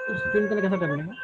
Screen पे कैसा करने का?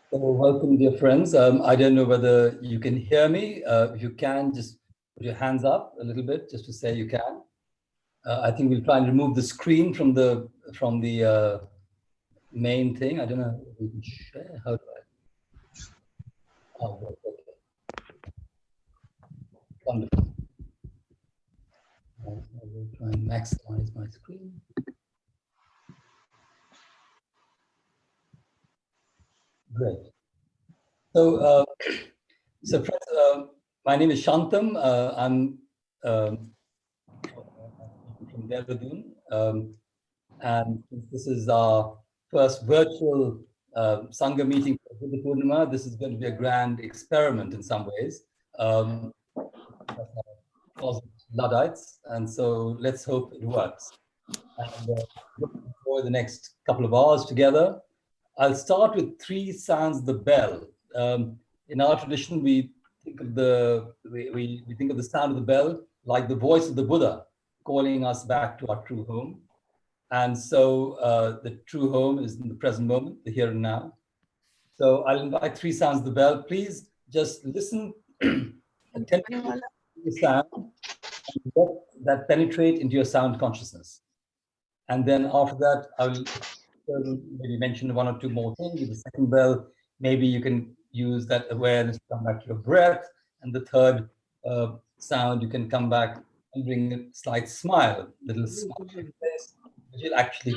So welcome, dear friends. I don't know whether you can hear me. If you can, just put your hands up a little bit, just to say you can. I think we'll try and remove the screen from the main thing. I don't know if we can share. How do I? Oh, okay. Wonderful. I will try and maximize my screen. Great. So, friends, my name is Shantam. I'm from Dehradun, and this is our first virtual Sangha meeting for Buddhapurnima. This is going to be a grand experiment in some ways. Luddites, and so let's hope it works. And for the next couple of hours together, I'll start with 3 sounds of the bell. In our tradition, we think of we think of the sound of the bell like the voice of the Buddha calling us back to our true home. And so the true home is in the present moment, the here and now. So I'll invite 3 sounds of the bell. Please just listen attentively to the sound and let that penetrate into your sound consciousness. And then after that, I will maybe mention 1 or 2 more things. With the second bell, maybe you can use that awareness to come back to your breath. And the third sound, you can come back and bring a slight smile, little smile on your face, which will actually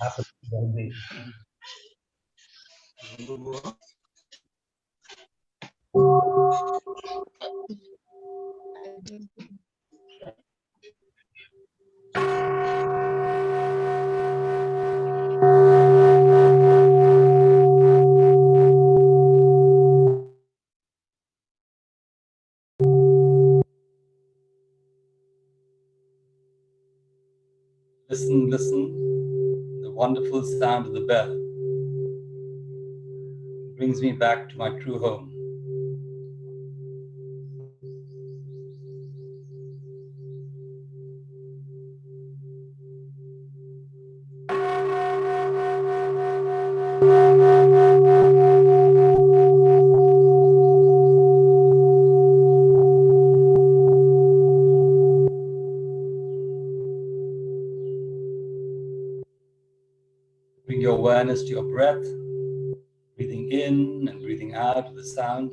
happen. Listen, listen, the wonderful sound of the bell brings me back to my true home. your awareness to your breath, breathing in and breathing out with the sound.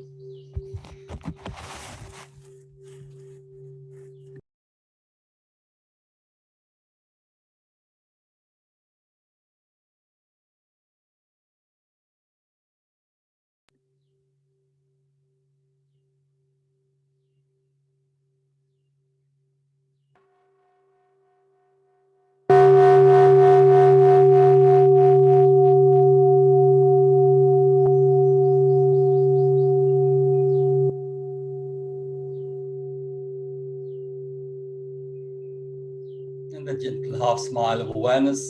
And the gentle half smile of awareness,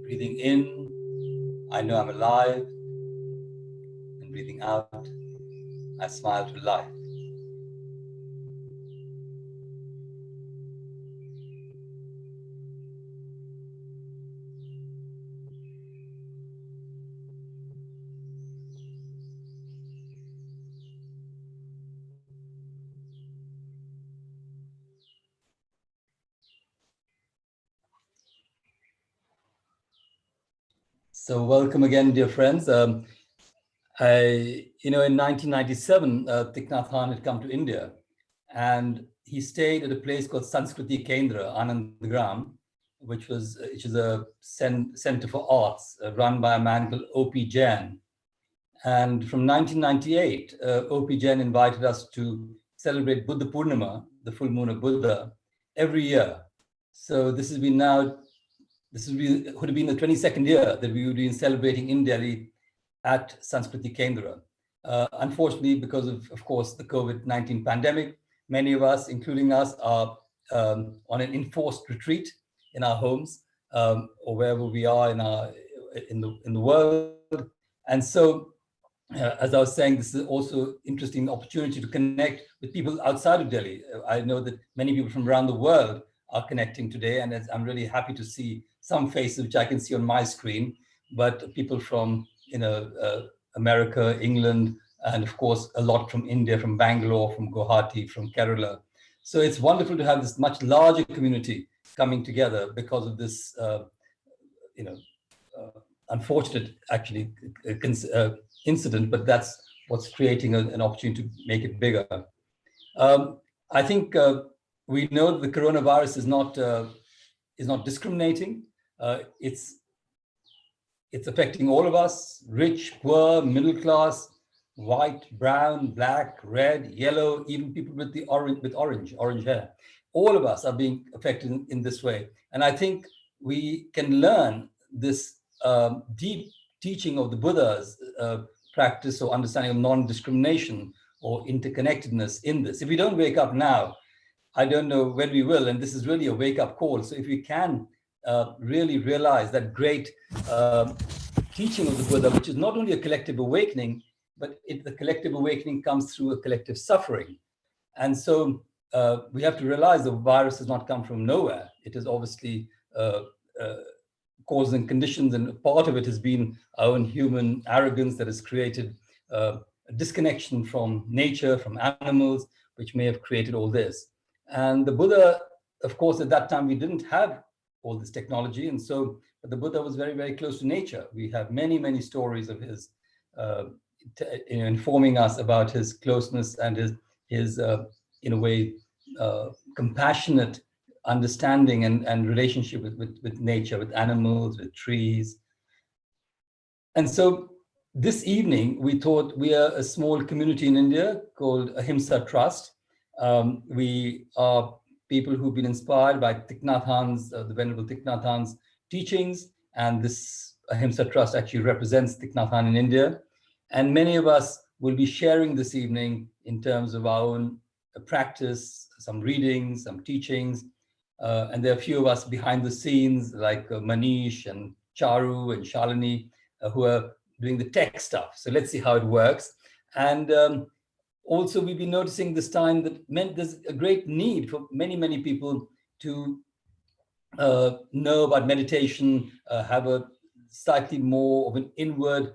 breathing in, I know I'm alive, and breathing out, I smile to life. So welcome again, dear friends. In 1997, Thich Nhat Hanh had come to India, and he stayed at a place called Sanskriti Kendra, Anandgram, which is a center for arts run by a man called O.P. Jain. And from 1998, O.P. Jain invited us to celebrate Buddhapurnima, the full moon of Buddha, every year. So this would have been the 22nd year that we would be celebrating in Delhi at Sanskriti Kendra. Unfortunately, because of course, the COVID-19 pandemic, many of us, including us, are on an enforced retreat in our homes or wherever we are in the world. And so, as I was saying, this is also interesting opportunity to connect with people outside of Delhi. I know that many people from around the world are connecting today, and I'm really happy to see some faces which I can see on my screen, but people from America, England, and of course a lot from India, from Bangalore, from Guwahati, from Kerala. So it's wonderful to have this much larger community coming together because of this, unfortunate actually incident, but that's what's creating an opportunity to make it bigger. I think we know that the coronavirus is not discriminating. It's affecting all of us: rich, poor, middle class, white, brown, black, red, yellow, even people with orange hair. All of us are being affected in this way. And I think we can learn this deep teaching of the Buddha's practice or understanding of non-discrimination or interconnectedness in this. If we don't wake up now, I don't know when we will, and this is really a wake-up call. So if we can really realize that great teaching of the Buddha, which is not only a collective awakening, but the collective awakening comes through a collective suffering. And so we have to realize the virus has not come from nowhere. It is obviously causes and conditions, and part of it has been our own human arrogance that has created a disconnection from nature, from animals, which may have created all this. And the Buddha, of course, at that time, we didn't have all this technology. And so the Buddha was very, very close to nature. We have many, many stories of his informing us about his closeness and his in a way, compassionate understanding and relationship with nature, with animals, with trees. And so this evening, we thought we are a small community in India called Ahimsa Trust. We are people who've been inspired by Thich Nhat Hanh's, the Venerable Thich Nhat Hanh's teachings. And this Ahimsa Trust actually represents Thich Nhat Hanh in India. And many of us will be sharing this evening in terms of our own practice, some readings, some teachings. And there are a few of us behind the scenes like Manish and Charu and Shalini who are doing the tech stuff. So let's see how it works. And also we've been noticing this time that there's a great need for many, many people to know about meditation, have a slightly more of an inward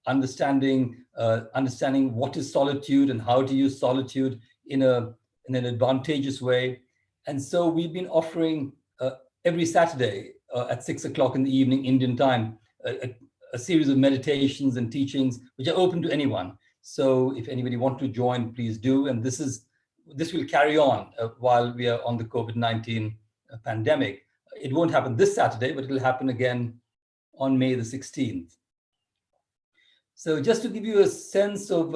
understanding what is solitude and how to use solitude in an advantageous way. And so we've been offering every Saturday at 6 o'clock in the evening, Indian time, a series of meditations and teachings, which are open to anyone. So if anybody wants to join, please do. And this will carry on while we are on the COVID-19 pandemic. It won't happen this Saturday, but it will happen again on May the 16th. So just to give you a sense of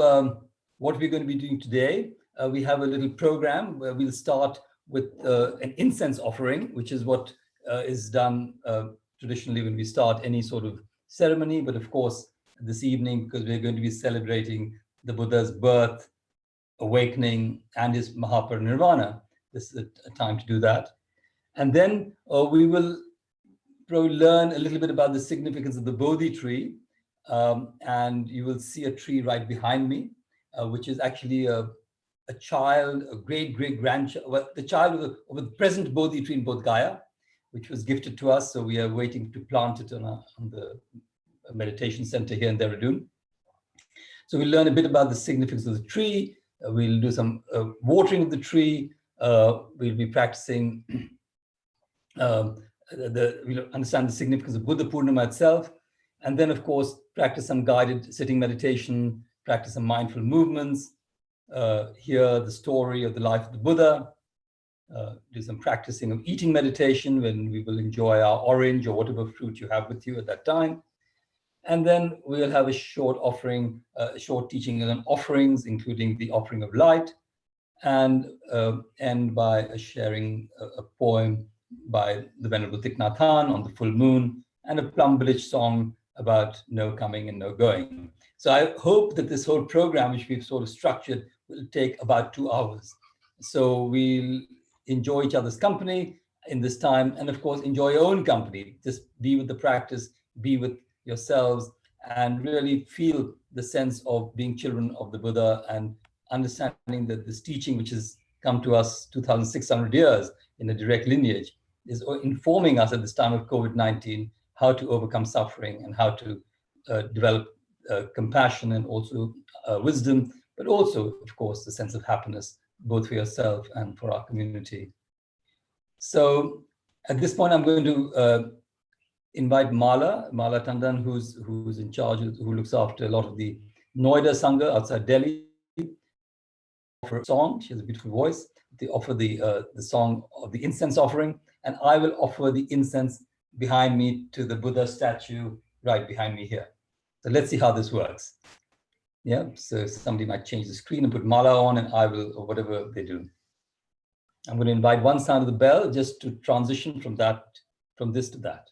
what we're going to be doing today, we have a little program where we'll start with an incense offering, which is what is done traditionally when we start any sort of ceremony. But of course, this evening, because we're going to be celebrating the Buddha's birth, awakening, and his Mahaparinirvana, this is a time to do that. And then we will probably learn a little bit about the significance of the Bodhi tree. And you will see a tree right behind me, which is actually a child, a great-great-grandchild, well, the child of the present Bodhi tree in Bodh Gaya, which was gifted to us. So we are waiting to plant it on the meditation center here in Dehradun. So we'll learn a bit about the significance of the tree. We'll do some watering of the tree. We'll be practicing, we'll understand the significance of Buddhapurnima itself. And then, of course, practice some guided sitting meditation, practice some mindful movements, hear the story of the life of the Buddha, do some practicing of eating meditation when we will enjoy our orange or whatever fruit you have with you at that time. And then we'll have a short offering, short teaching on offerings, including the offering of light, and end by sharing a poem by the Venerable Thich Nhat Hanh on the full moon, and a Plum Village song about no coming and no going. So I hope that this whole program, which we've sort of structured, will take about 2 hours. So we'll enjoy each other's company in this time, and of course, enjoy your own company. Just be with the practice, be with yourselves, and really feel the sense of being children of the Buddha and understanding that this teaching, which has come to us 2,600 years in a direct lineage, is informing us at this time of COVID-19 how to overcome suffering and how to develop compassion and also wisdom, but also, of course, the sense of happiness, both for yourself and for our community. So at this point, I'm going to invite Mala Tandon, who's in charge, who looks after a lot of the Noida Sangha outside Delhi, offer a song. She has a beautiful voice. They offer the song of the incense offering, and I will offer the incense behind me to the Buddha statue right behind me here. So let's see how this works. Yeah, so somebody might change the screen and put Mala on, and I will, or whatever they do. I'm going to invite one sound of the bell just to transition from this to that.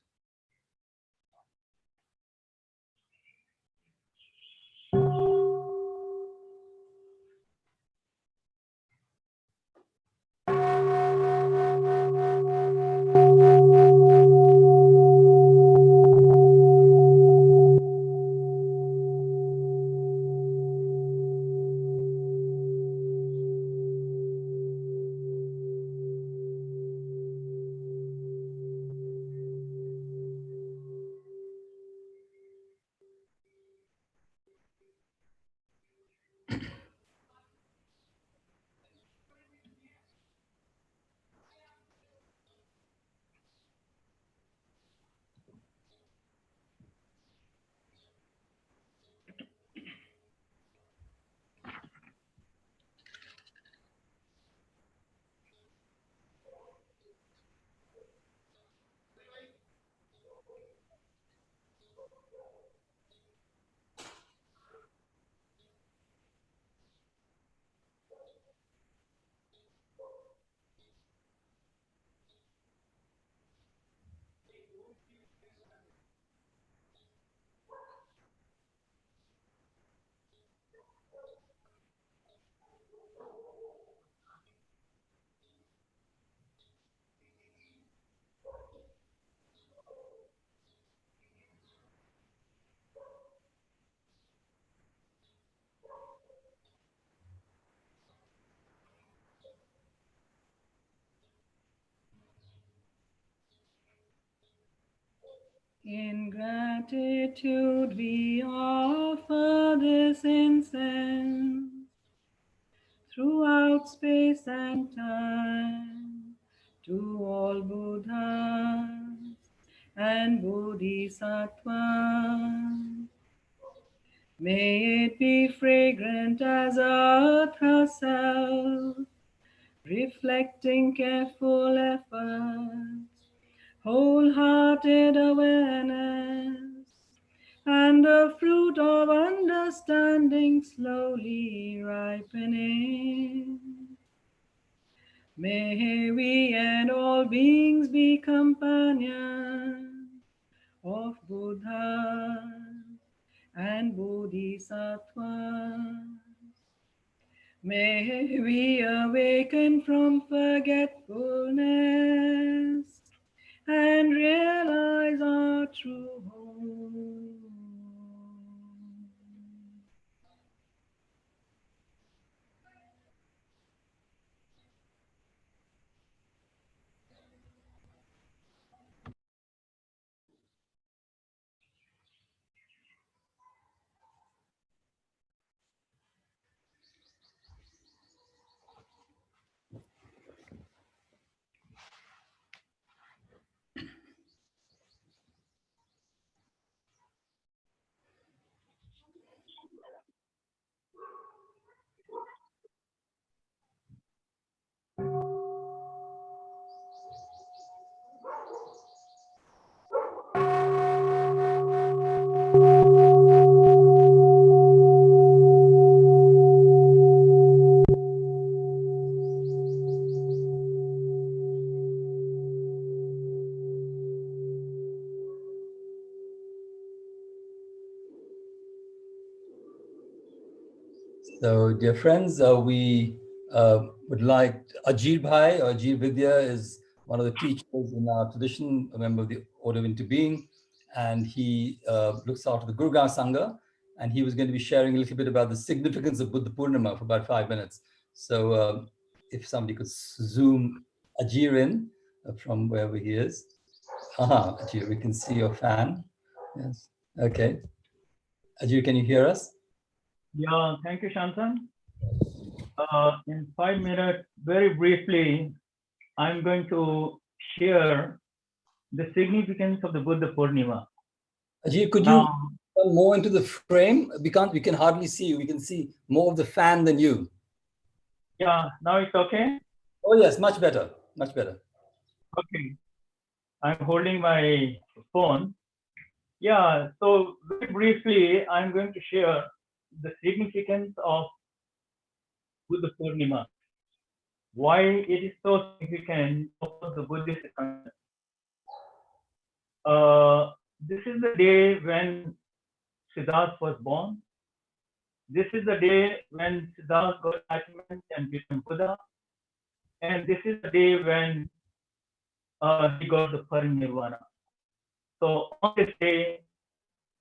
In gratitude we offer this incense throughout space and time to all Buddhas and Bodhisattva. May it be fragrant as earth herself, reflecting careful efforts, wholehearted awareness, and the fruit of understanding slowly ripening. May we and all beings be companions of Buddha and Bodhisattvas. May we awaken from forgetfulness and realize our true home. So, dear friends, we would like Ajir Bhai, or Ajir Vidya, is one of the teachers in our tradition, a member of the Order of Into Being, and he looks after the Gurgaon Sangha, and he was going to be sharing a little bit about the significance of Buddhapurnima for about 5 minutes. So, if somebody could zoom Ajir in from wherever he is. Ajir, we can see your fan. Yes. Okay. Ajir, can you hear us? Yeah, thank you, Shantan. In 5 minutes, very briefly, I'm going to share the significance of the Buddhapurnima. Ajir, could you come more into the frame? We can hardly see you. We can see more of the fan than you. Yeah, now it's okay? Oh yes, much better, much better. Okay, I'm holding my phone. Yeah, so very briefly, I'm going to share the significance of Buddhapurnima. Why it is so significant for the Buddhist concept. This is the day when Siddhartha was born. This is the day when Siddhartha got enlightenment and became Buddha. And this is the day when he got the parinirvana. So on this day,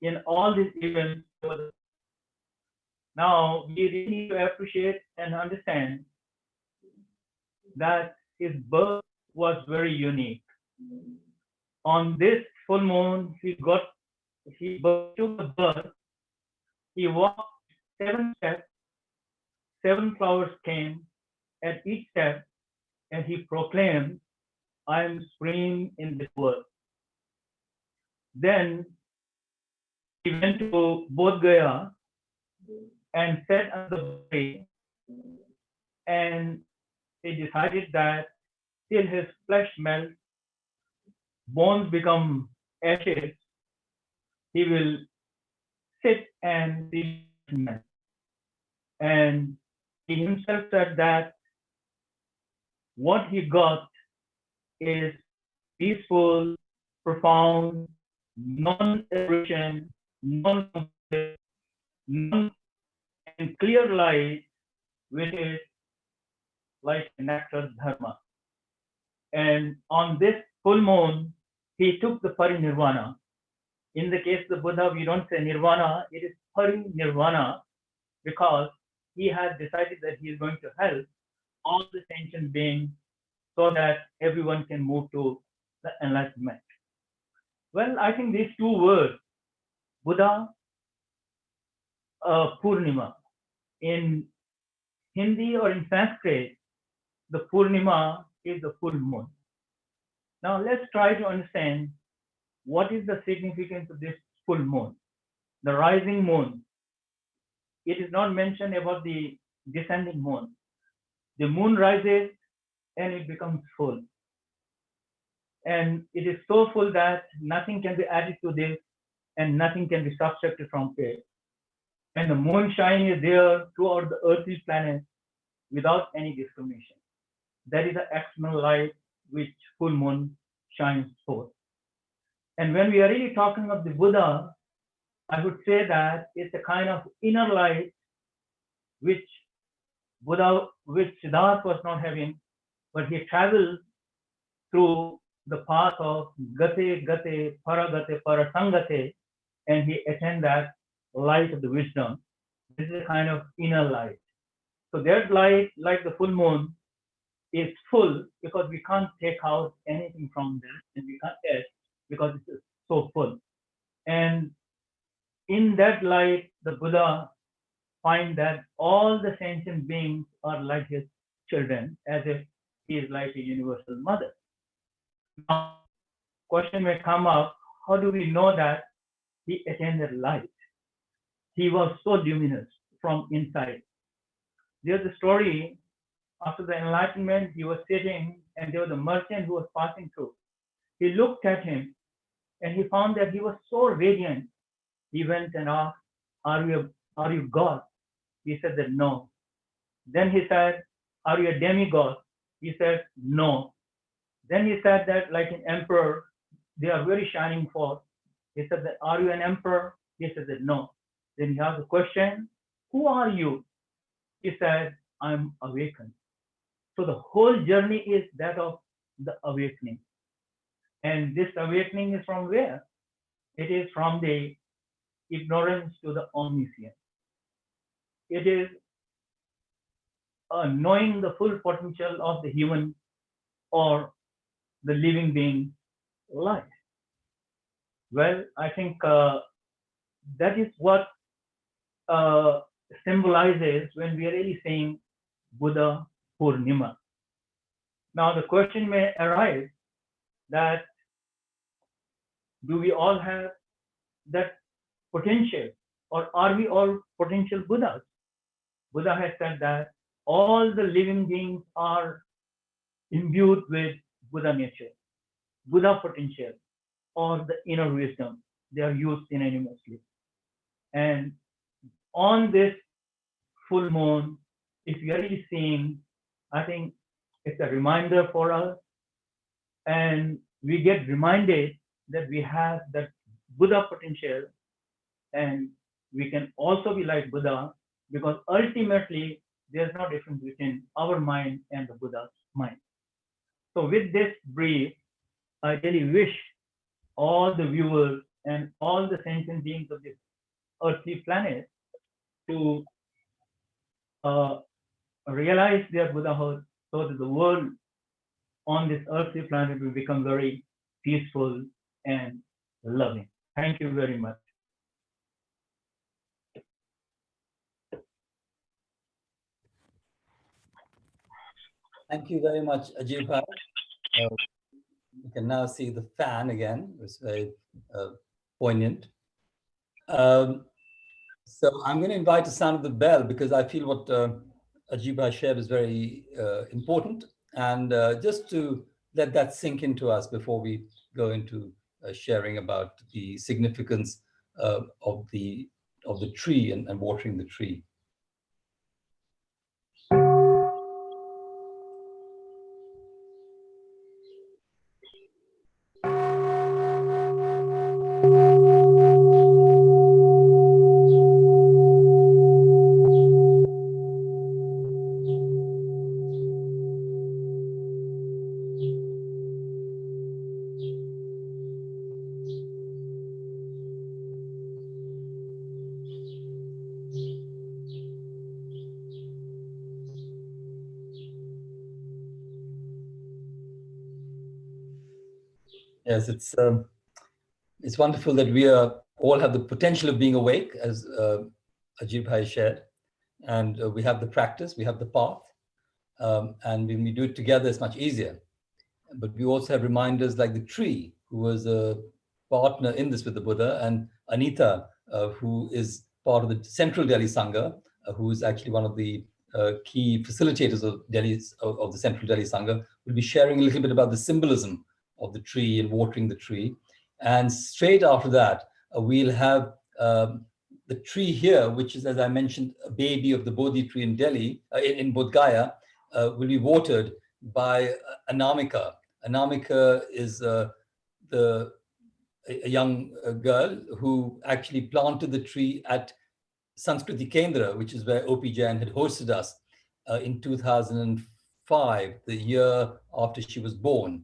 in all these events, now we really need to appreciate and understand that his birth was very unique. On this full moon, he took the birth, he walked 7 steps, 7 flowers came at each step, and he proclaimed, I am supreme in this world. Then he went to Bodh Gaya and sat on the tree, and he decided that till his flesh melts, bones become ashes, he will sit and see enlightenment. And he himself said that what he got is peaceful, profound, non-aberration, non-conflict, and clear light, which is like nectar dharma. And on this full moon, he took the parinirvana. In the case of the Buddha, we don't say nirvana, it is parinirvana, because he has decided that he is going to help all the sentient beings so that everyone can move to the enlightenment. Well, I think these 2 words, Buddha, Purnima, in Hindi or in Sanskrit, the Purnima is the full moon. Now let's try to understand what is the significance of this full moon, the rising moon? It is not mentioned about the descending moon. The moon rises and it becomes full. And it is so full that nothing can be added to this and nothing can be subtracted from it. And the moonshine is there throughout the earthly planet without any discrimination. That is the external light which full moon shines forth. And when we are really talking of the Buddha, I would say that it's a kind of inner light which Siddhartha was not having, but he traveled through the path of Gate, Gate, Paragate, Parasangate, and he attained that light of the wisdom. This is a kind of inner light. So that light, like the full moon, is full because we can't take out anything from this, and we can't add because it is so full. And in that light, the Buddha finds that all the sentient beings are like his children, as if he is like a universal mother. Now, question may come up, how do we know that he attained that light? He was so luminous from inside. There's a story, after the enlightenment, he was sitting and there was a merchant who was passing through. He looked at him and he found that he was so radiant. He went and asked, are you God? He said that no. Then he said, are you a demigod? He said, no. Then he said that like an emperor, they are very shining forth. He said that, are you an emperor? He said that no. Then he asked the question, who are you? He said, I'm awakened. So the whole journey is that of the awakening. And this awakening is from where? It is from the ignorance to the omniscience. It is knowing the full potential of the human or the living being life. Well, I think that is what symbolizes when we are really saying Buddhapurnima. Now the question may arise that do we all have that potential, or are we all potential Buddhas? Buddha has said that all the living beings are imbued with Buddha nature, Buddha potential, or the inner wisdom. They are used synonymously. And on this full moon, if you are really seeing, I think it's a reminder for us, and we get reminded that we have that Buddha potential, and we can also be like Buddha, because ultimately there's no difference between our mind and the Buddha's mind. So with this brief, I really wish all the viewers and all the sentient beings of this earthly planet to realize their Buddhahood, so that the world on this earthly planet will become very peaceful and loving. Thank you very much. Thank you very much, Ajib Bhai. You can now see the fan again. It was very poignant. So I'm going to invite the sound of the bell, because I feel what Ajib Bhai shared is very important. And just to let that sink into us before we go into sharing about the significance of the tree and watering the tree. Yes, it's wonderful that we all have the potential of being awake, as Ajib Bhai shared, and we have the practice, we have the path, and when we do it together, it's much easier. But we also have reminders like the tree, who was a partner in this with the Buddha, and Anita, who is part of the Central Delhi Sangha, who is actually one of the key facilitators of the Central Delhi Sangha, will be sharing a little bit about the symbolism of the tree and watering the tree. And straight after that, we'll have the tree here, which is, as I mentioned, a baby of the Bodhi tree in Delhi, in Bodh Gaya, will be watered by Anamika. Anamika is a young girl who actually planted the tree at Sanskriti Kendra, which is where O.P. Jain had hosted us in 2005, the year after she was born.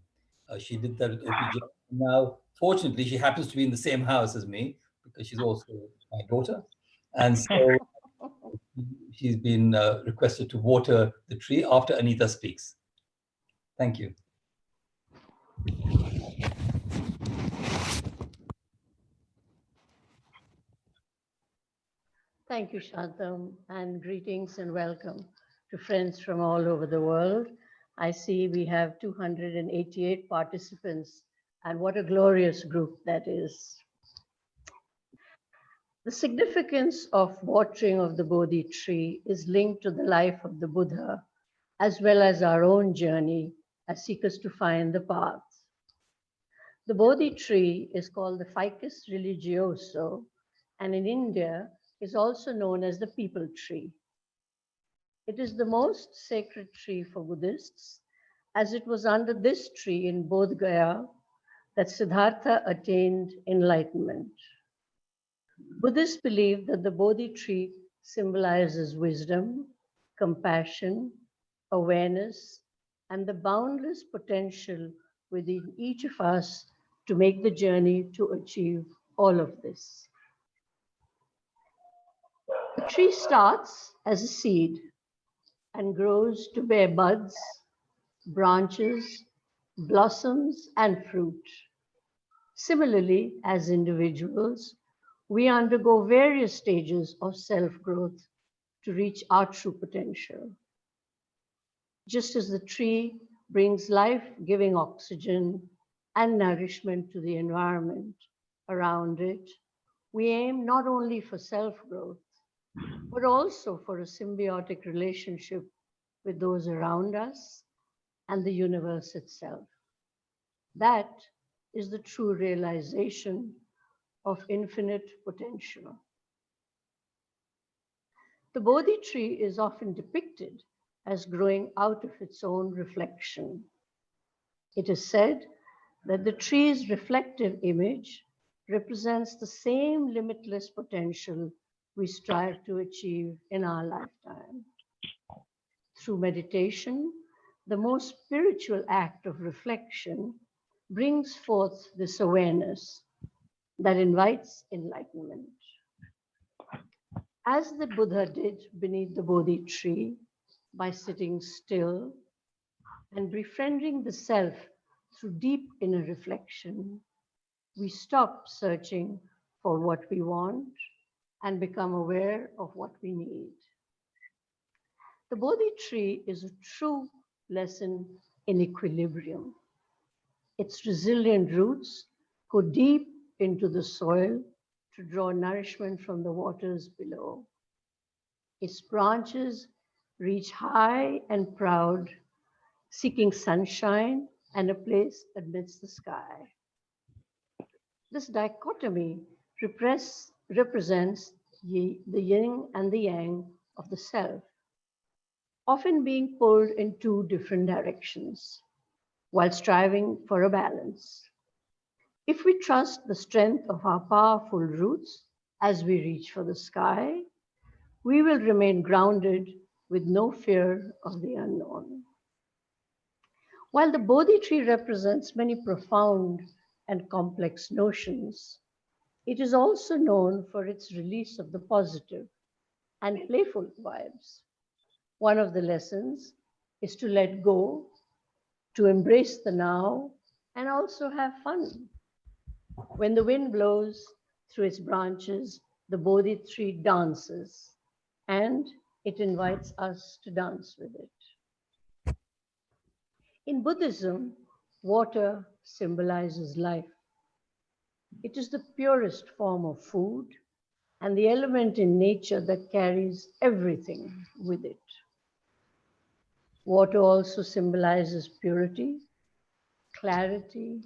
She did that with O.P. Jain. Now, fortunately, she happens to be in the same house as me because she's also my daughter. And so she's been requested to water the tree after Anita speaks. Thank you. Thank you, Shantam, and greetings and welcome to friends from all over the world. I see we have 288 participants, and what a glorious group that is. The significance of watering of the Bodhi tree is linked to the life of the Buddha, as well as our own journey as seekers to find the path. The Bodhi tree is called the Ficus religioso, and in India is also known as the people tree. It is the most sacred tree for Buddhists, as it was under this tree in Bodh Gaya that Siddhartha attained enlightenment. Buddhists believe that the Bodhi tree symbolizes wisdom, compassion, awareness, and the boundless potential within each of us to make the journey to achieve all of this. The tree starts as a seed and grows to bear buds, branches, blossoms, and fruit. Similarly, as individuals, we undergo various stages of self-growth to reach our true potential. Just as the tree brings life-giving oxygen and nourishment to the environment around it, we aim not only for self-growth, but also for a symbiotic relationship with those around us and the universe itself. That is the true realization of infinite potential. The Bodhi tree is often depicted as growing out of its own reflection. It is said that the tree's reflective image represents the same limitless potential we strive to achieve in our lifetime. Through meditation, the most spiritual act of reflection brings forth this awareness that invites enlightenment. As the Buddha did beneath the Bodhi tree by sitting still and befriending the self through deep inner reflection, we stop searching for what we want and become aware of what we need. The Bodhi tree is a true lesson in equilibrium. Its resilient roots go deep into the soil to draw nourishment from the waters below. Its branches reach high and proud, seeking sunshine and a place amidst the sky. This dichotomy represents the yin and the yang of the self, often being pulled in two different directions while striving for a balance. If we trust the strength of our powerful roots as we reach for the sky, we will remain grounded with no fear of the unknown. While the Bodhi tree represents many profound and complex notions, it is also known for its release of the positive and playful vibes. One of the lessons is to let go, to embrace the now, and also have fun. When the wind blows through its branches, the Bodhi tree dances, and it invites us to dance with it. In Buddhism, water symbolizes life. It is the purest form of food and the element in nature that carries everything with it. Water also symbolizes purity, clarity,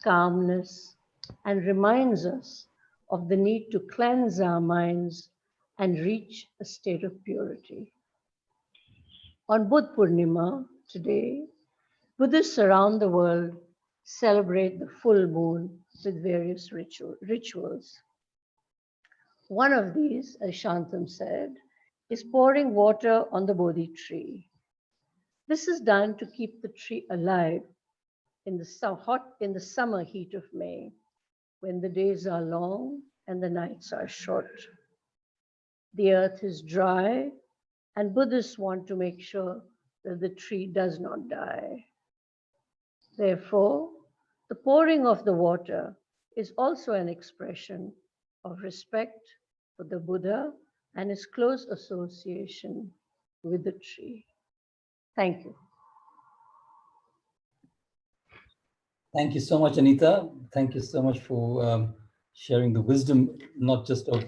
calmness, and reminds us of the need to cleanse our minds and reach a state of purity. On Buddhapurnima today, Buddhists around the world celebrate the full moon with various rituals. One of these, as Shantam said, is pouring water on the Bodhi tree. This is done to keep the tree alive in the summer heat of May, when the days are long and the nights are short. The earth is dry, and Buddhists want to make sure that the tree does not die. Therefore, the pouring of the water is also an expression of respect for the Buddha and his close association with the tree. Thank you. Thank you so much, Anita. Thank you so much for sharing the wisdom, not just of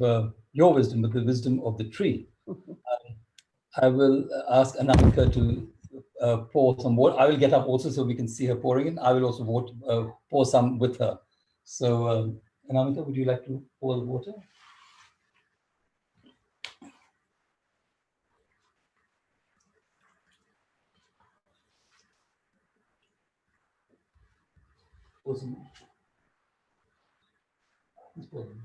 your wisdom, but the wisdom of the tree. I will ask Anamika to pour some water. I will get up also so we can see her pouring it. I will also pour some with her. So, Anamika, would you like to pour the water? Pour some. Please pour them.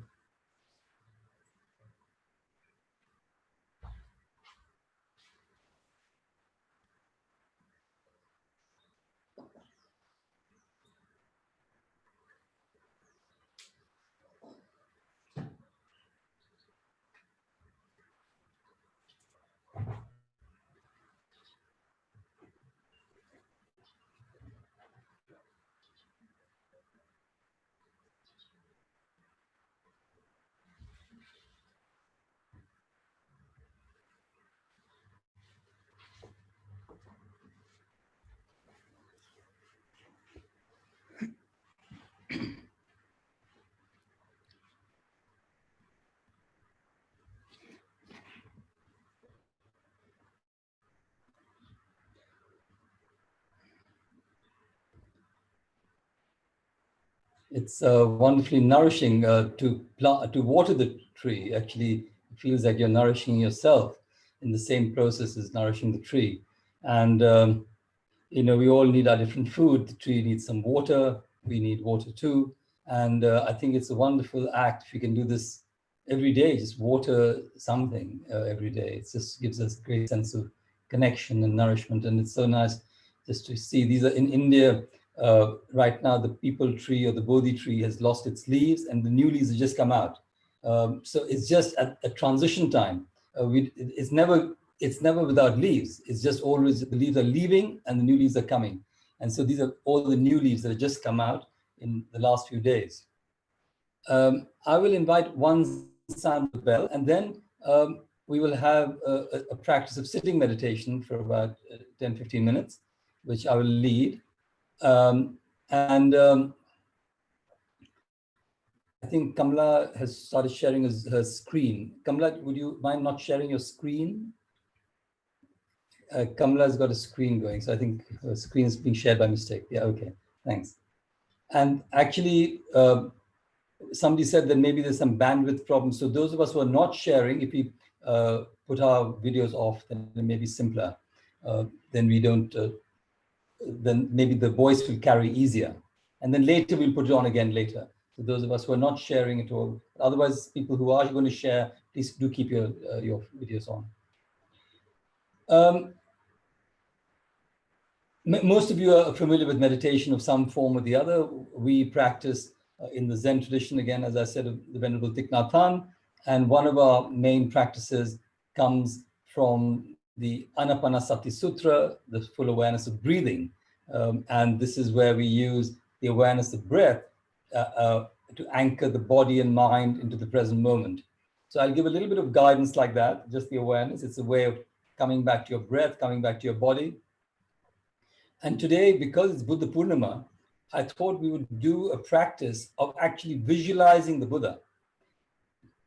It's wonderfully nourishing to water the tree. Actually, it feels like you're nourishing yourself in the same process as nourishing the tree. And we all need our different food. The tree needs some water. We need water too. And I think it's a wonderful act if you can do this every day. Just water something every day. It just gives us a great sense of connection and nourishment. And it's so nice just to see. These are in India. Right now, the people tree or the Bodhi tree has lost its leaves and the new leaves have just come out. So it's just a transition time. It's never without leaves. It's just always the leaves are leaving and the new leaves are coming. And so these are all the new leaves that have just come out in the last few days. I will invite one sound of bell, and then we will have a practice of sitting meditation for about 10, 15 minutes, which I will lead. I think Kamla has started sharing her screen. Kamla, would you mind not sharing your screen? Kamla's got a screen going, so I think her screen is being shared by mistake. Yeah, okay, thanks. And actually, somebody said that maybe there's some bandwidth problems. So those of us who are not sharing, if we put our videos off, then it may be simpler. Then we don't, then maybe the voice will carry easier. And then later we'll put it on again later. So those of us who are not sharing at all, otherwise people who are going to share, please do keep your videos on. Most of you are familiar with meditation of some form or the other. We practice in the Zen tradition, again, as I said, of the Venerable Thich Nhat Hanh. And one of our main practices comes from the Anapanasati Sutra, the full awareness of breathing. And this is where we use the awareness of breath to anchor the body and mind into the present moment. So I'll give a little bit of guidance like that, just the awareness. It's a way of coming back to your breath, coming back to your body. And today, because it's Buddhapurnima, I thought we would do a practice of actually visualizing the Buddha.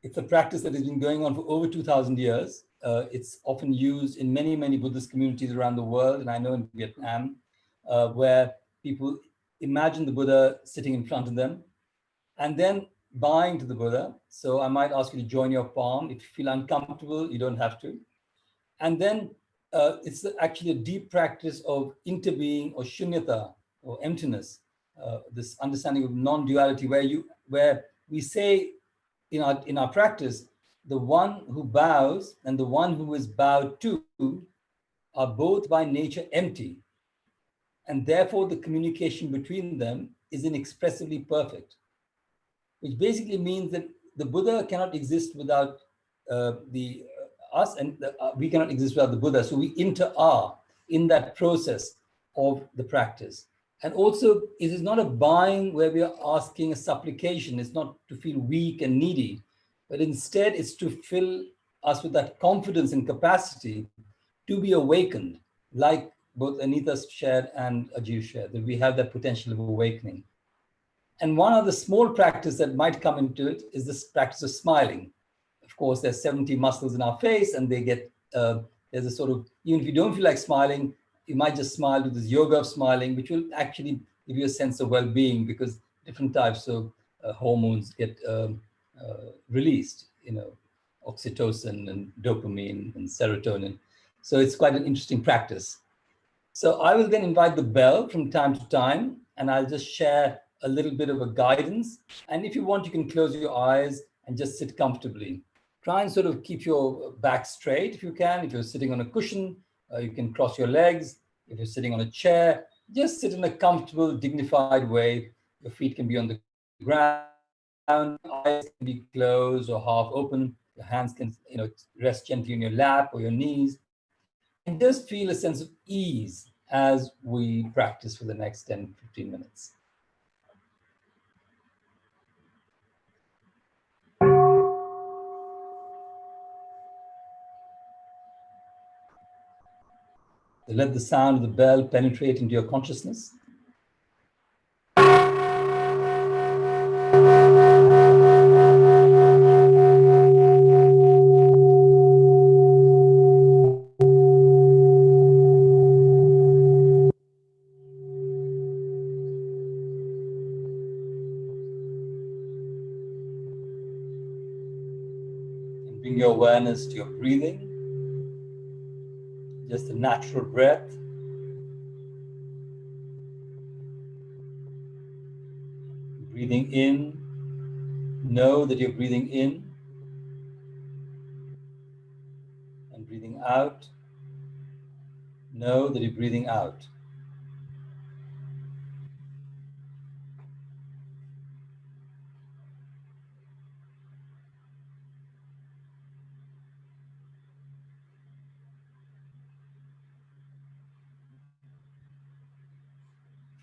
It's a practice that has been going on for over 2,000 years. It's often used in many, many Buddhist communities around the world, and I know in Vietnam, where people imagine the Buddha sitting in front of them and then bowing to the Buddha. So I might ask you to join your palm. If you feel uncomfortable, you don't have to. And then it's actually a deep practice of interbeing or shunyata or emptiness, this understanding of non-duality, where we say in our practice, the one who bows and the one who is bowed to are both by nature empty, and therefore the communication between them is inexpressibly perfect, which basically means that the Buddha cannot exist without the us, and we cannot exist without the Buddha. So we inter-are in that process of the practice. And also, it is not a buying where we are asking a supplication. It's not to feel weak and needy, but instead it's to fill us with that confidence and capacity to be awakened, like both Anita shared and Ajit shared, that we have that potential of awakening. And one other small practice that might come into it is this practice of smiling. Of course, there's 70 muscles in our face, and they get, there's a sort of, even if you don't feel like smiling, you might just smile, do this yoga of smiling, which will actually give you a sense of well-being, because different types of hormones get released, oxytocin and dopamine and serotonin. So it's quite an interesting practice. So I will then invite the bell from time to time, and I'll just share a little bit of a guidance. And if you want, you can close your eyes and just sit comfortably. Try and sort of keep your back straight if you can. If you're sitting on a cushion, you can cross your legs. If you're sitting on a chair, just sit in a comfortable, dignified way. Your feet can be on the ground, eyes can be closed or half open. Your hands can, rest gently on your lap or your knees. And just feel a sense of ease as we practice for the next 10, 15 minutes. Let the sound of the bell penetrate into your consciousness. And bring your awareness to your breathing. Just a natural breath. Breathing in, know that you're breathing in, and breathing out, know that you're breathing out.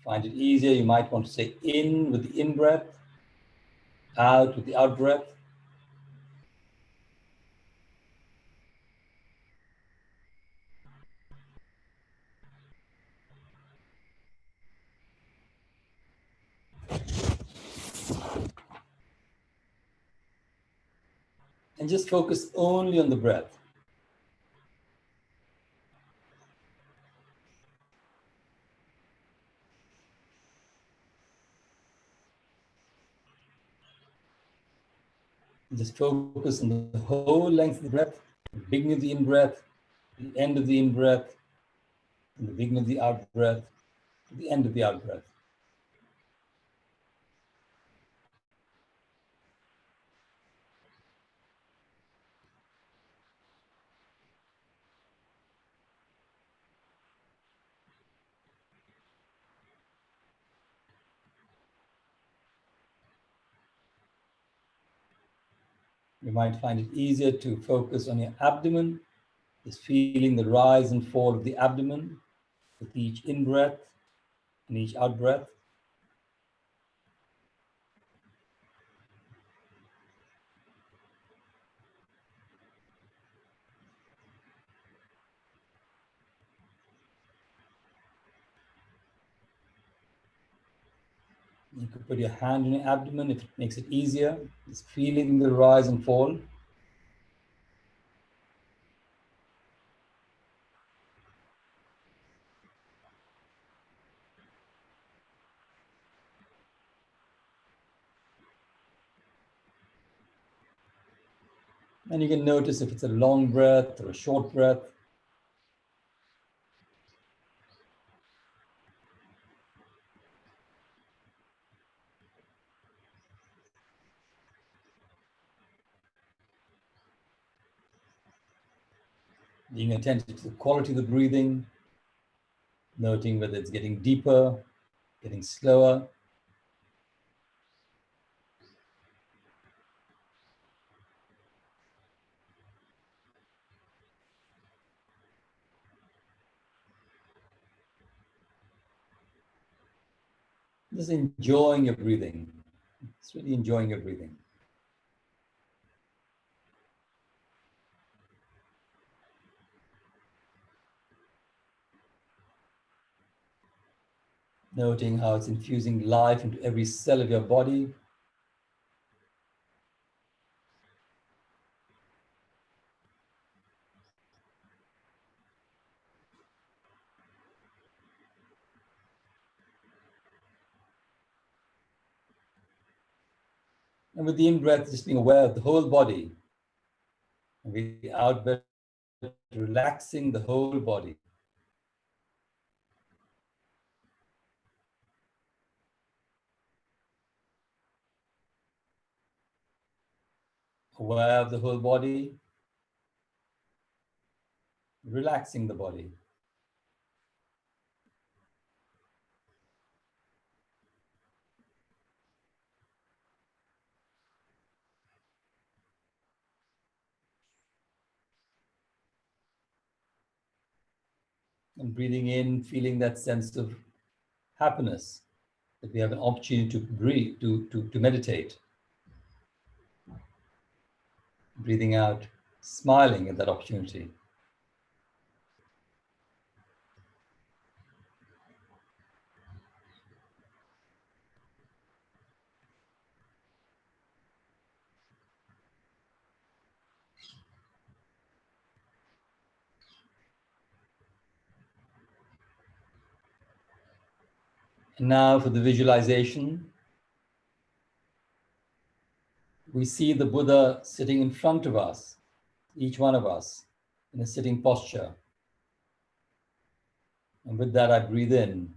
Find it easier, you might want to say in with the in-breath, out with the out-breath. And just focus only on the breath. Just focus on the whole length of the breath, the beginning of the in-breath, the end of the in-breath, and the beginning of the out-breath, the end of the out-breath. You might find it easier to focus on your abdomen, just feeling the rise and fall of the abdomen with each in-breath and each out-breath. You could put your hand on your abdomen if it makes it easier. Just feeling the rise and fall. And you can notice if it's a long breath or a short breath. Being attentive to the quality of the breathing, noting whether it's getting deeper, getting slower. Just enjoying your breathing. It's really enjoying your breathing. Noting how it's infusing life into every cell of your body. And with the in-breath, just being aware of the whole body. And with the out-breath, relaxing the whole body. Aware of the whole body, relaxing the body. And breathing in, feeling that sense of happiness, that we have an opportunity to breathe, to meditate. Breathing out, smiling at that opportunity. And now for the visualization, we see the Buddha sitting in front of us, each one of us, in a sitting posture. And with that, I breathe in.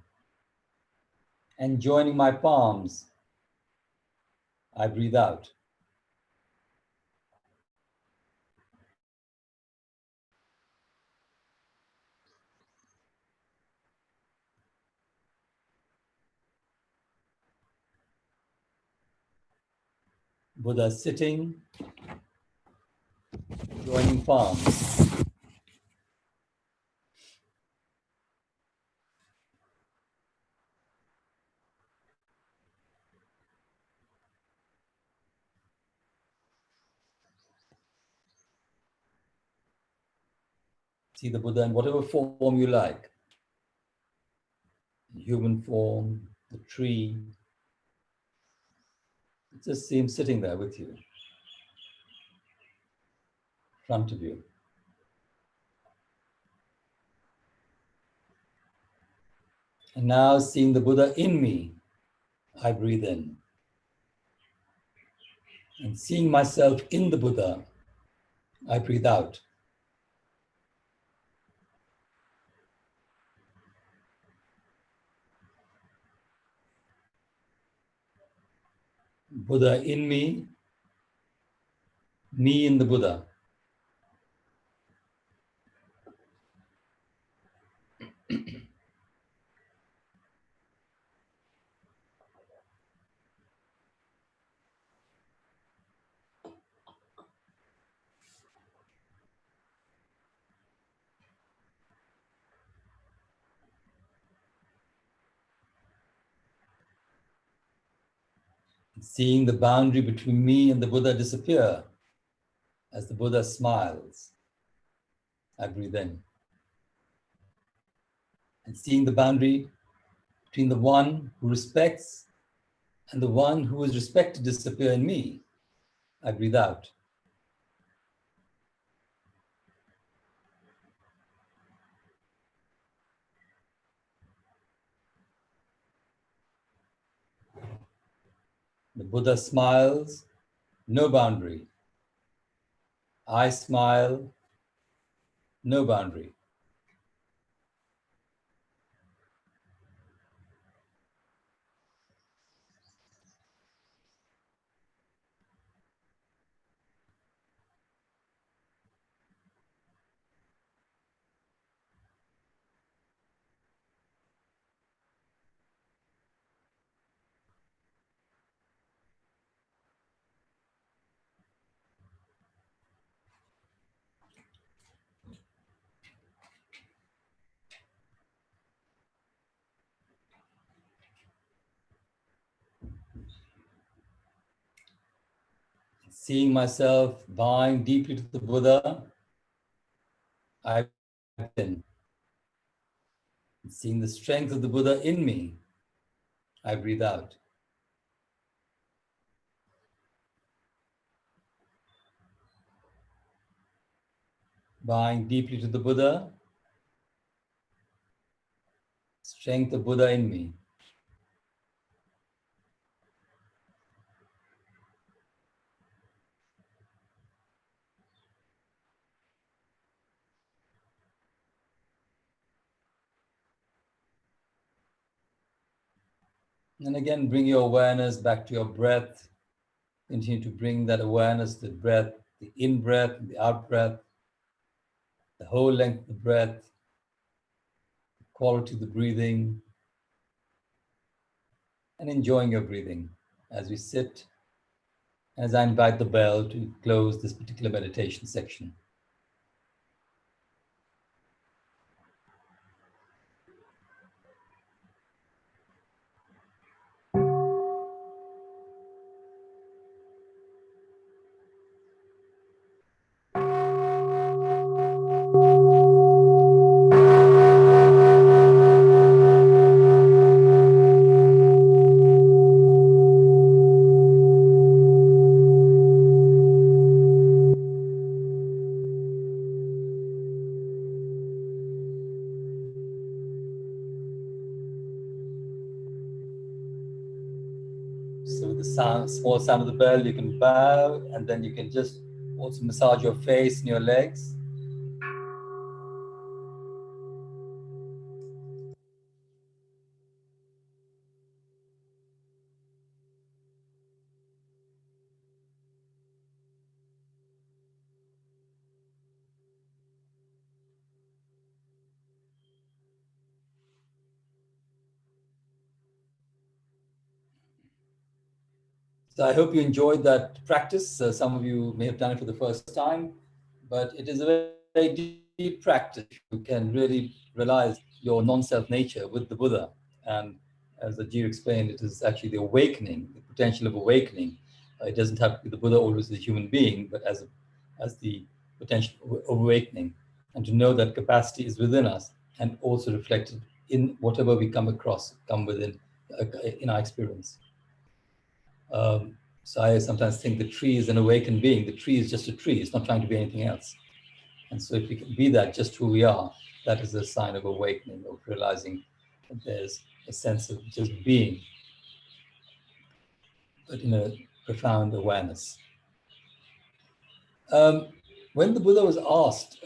And joining my palms, I breathe out. Buddha sitting, joining palms. See the Buddha in whatever form you like. Human form, the tree. Just see him sitting there with you, in front of you. And now seeing the Buddha in me, I breathe in. And seeing myself in the Buddha, I breathe out. Buddha in me in the Buddha. Seeing the boundary between me and the Buddha disappear as the Buddha smiles, I breathe in. And seeing the boundary between the one who respects and the one who is respected disappear in me. I breathe out. The Buddha smiles, no boundary. I smile, no boundary. Seeing myself bowing deeply to the Buddha, I breathe in. Seeing the strength of the Buddha in me, I breathe out. Bowing deeply to the Buddha, strength of Buddha in me. And again, bring your awareness back to your breath. Continue to bring that awareness to the breath, the in-breath, the out-breath, the whole length of the breath, the quality of the breathing, and enjoying your breathing as we sit, as I invite the bell to close this particular meditation section. So with the sound, small sound of the bell, you can bow, and then you can just also massage your face and your legs. So I hope you enjoyed that practice. Some of you may have done it for the first time, but it is a very deep practice. You can really realize your non-self nature with the Buddha. And as Ajir explained, it is actually the awakening, the potential of awakening. It doesn't have to be the Buddha always as a human being, but as the potential of awakening. And to know that capacity is within us and also reflected in whatever we come across, come within in our experience. So I sometimes think the tree is an awakened being. The tree is just a tree. It's not trying to be anything else. And so if we can be that, just who we are, that is a sign of awakening, of realizing that there's a sense of just being, but in a profound awareness. When the Buddha was asked,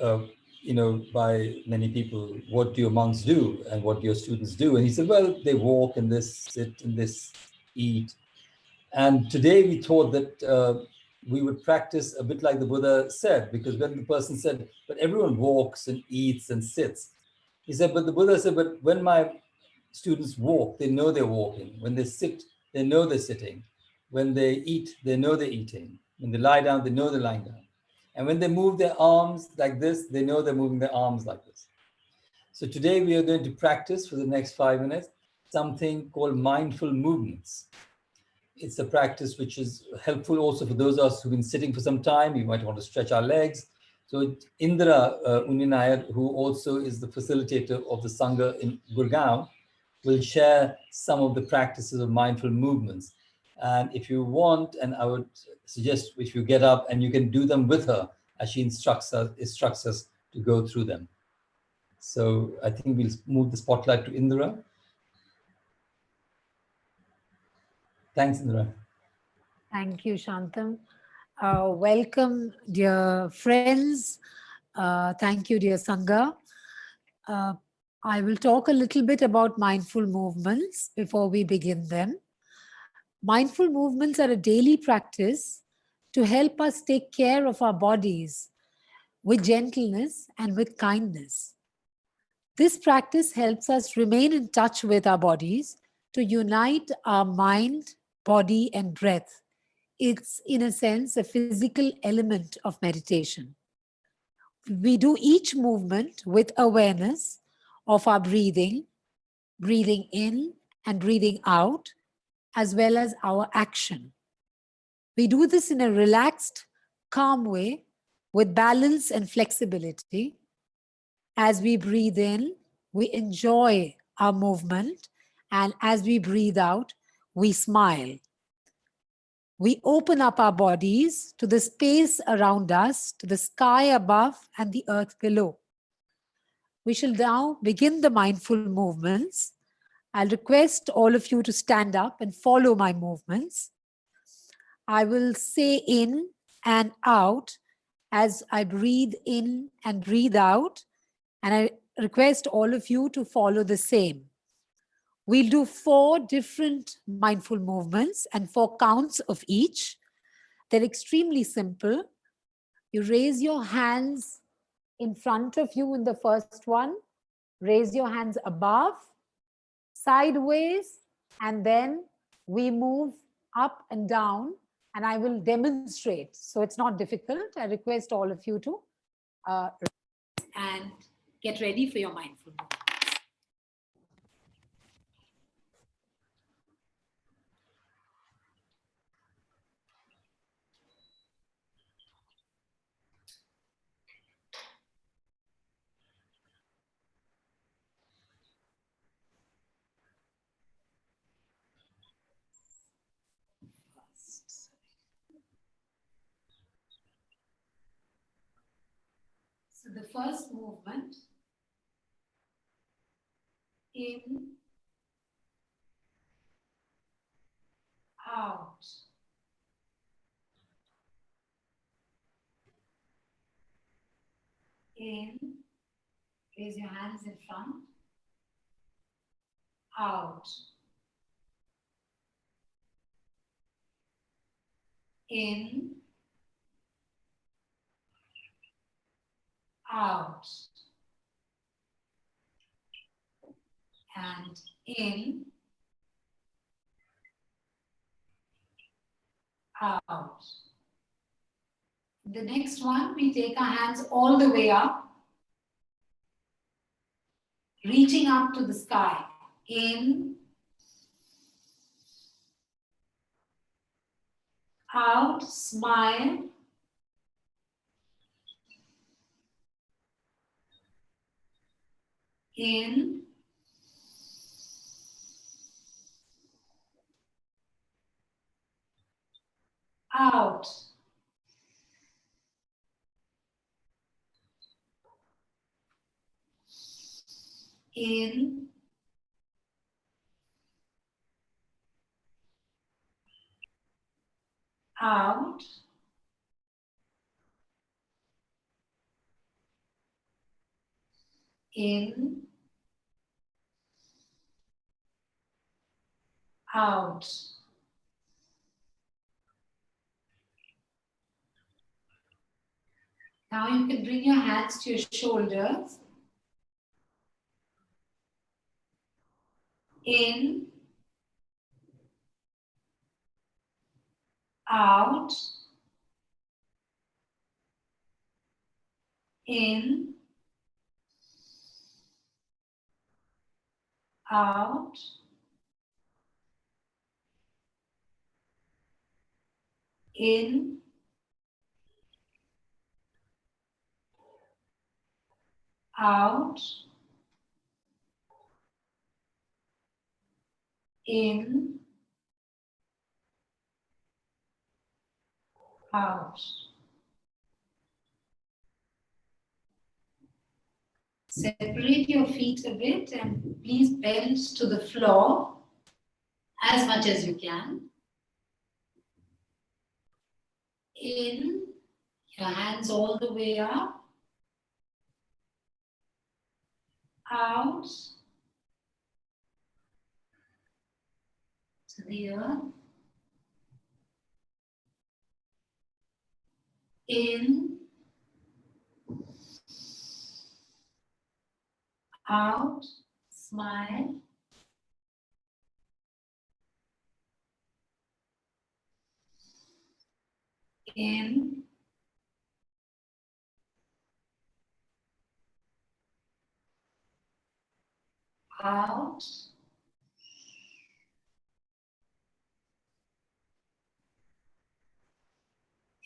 by many people, what do your monks do and what do your students do? And he said, well, they walk and this, sit and this, eat. And today we thought that we would practice a bit like the Buddha said, because when the person said, but everyone walks and eats and sits, he said, but the Buddha said, but when my students walk, they know they're walking. When they sit, they know they're sitting. When they eat, they know they're eating. When they lie down, they know they're lying down. And when they move their arms like this, they know they're moving their arms like this. So today we are going to practice for the next 5 minutes something called mindful movements. It's a practice which is helpful also for those of us who've been sitting for some time. We might want to stretch our legs. So Indra Uninayar, who also is the facilitator of the Sangha in Gurgaon, will share some of the practices of mindful movements. And if you want, and I would suggest if you get up and you can do them with her as she instructs us to go through them. So I think we'll move the spotlight to Indra. Thanks, Indra. Thank you, Shantam. Welcome, dear friends. Thank you, dear Sangha. I will talk a little bit about mindful movements before we begin them. Mindful movements are a daily practice to help us take care of our bodies with gentleness and with kindness. This practice helps us remain in touch with our bodies to unite our mind, body, and breath. It's, in a sense, a physical element of meditation. We do each movement with awareness of our breathing, breathing in and breathing out, as well as our action. We do this in a relaxed, calm way with balance and flexibility. As we breathe in, we enjoy our movement, and as we breathe out, we smile. We open up our bodies to the space around us, to the sky above and the earth below. We shall now begin the mindful movements. I'll request all of you to stand up and follow my movements. I will say in and out as I breathe in and breathe out, and I request all of you to follow the same. We'll do 4 different mindful movements and 4 counts of each. They're extremely simple. You raise your hands in front of you in the first one. Raise your hands above, sideways, and then we move up and down, and I will demonstrate. So it's not difficult. I request all of you to and get ready for your mindful movement. So the first movement, in, out. In, raise your hands in front. Out. In, out. And in, out. The next one, we take our hands all the way up, reaching up to the sky. In, out, smile. In, out. In, out. In, out. Now you can bring your hands to your shoulders. In, out. In, out. In, out. In, out. Separate your feet a bit and please bend to the floor as much as you can. In, your hands all the way up. Out to the earth. In, out, smile. In, out.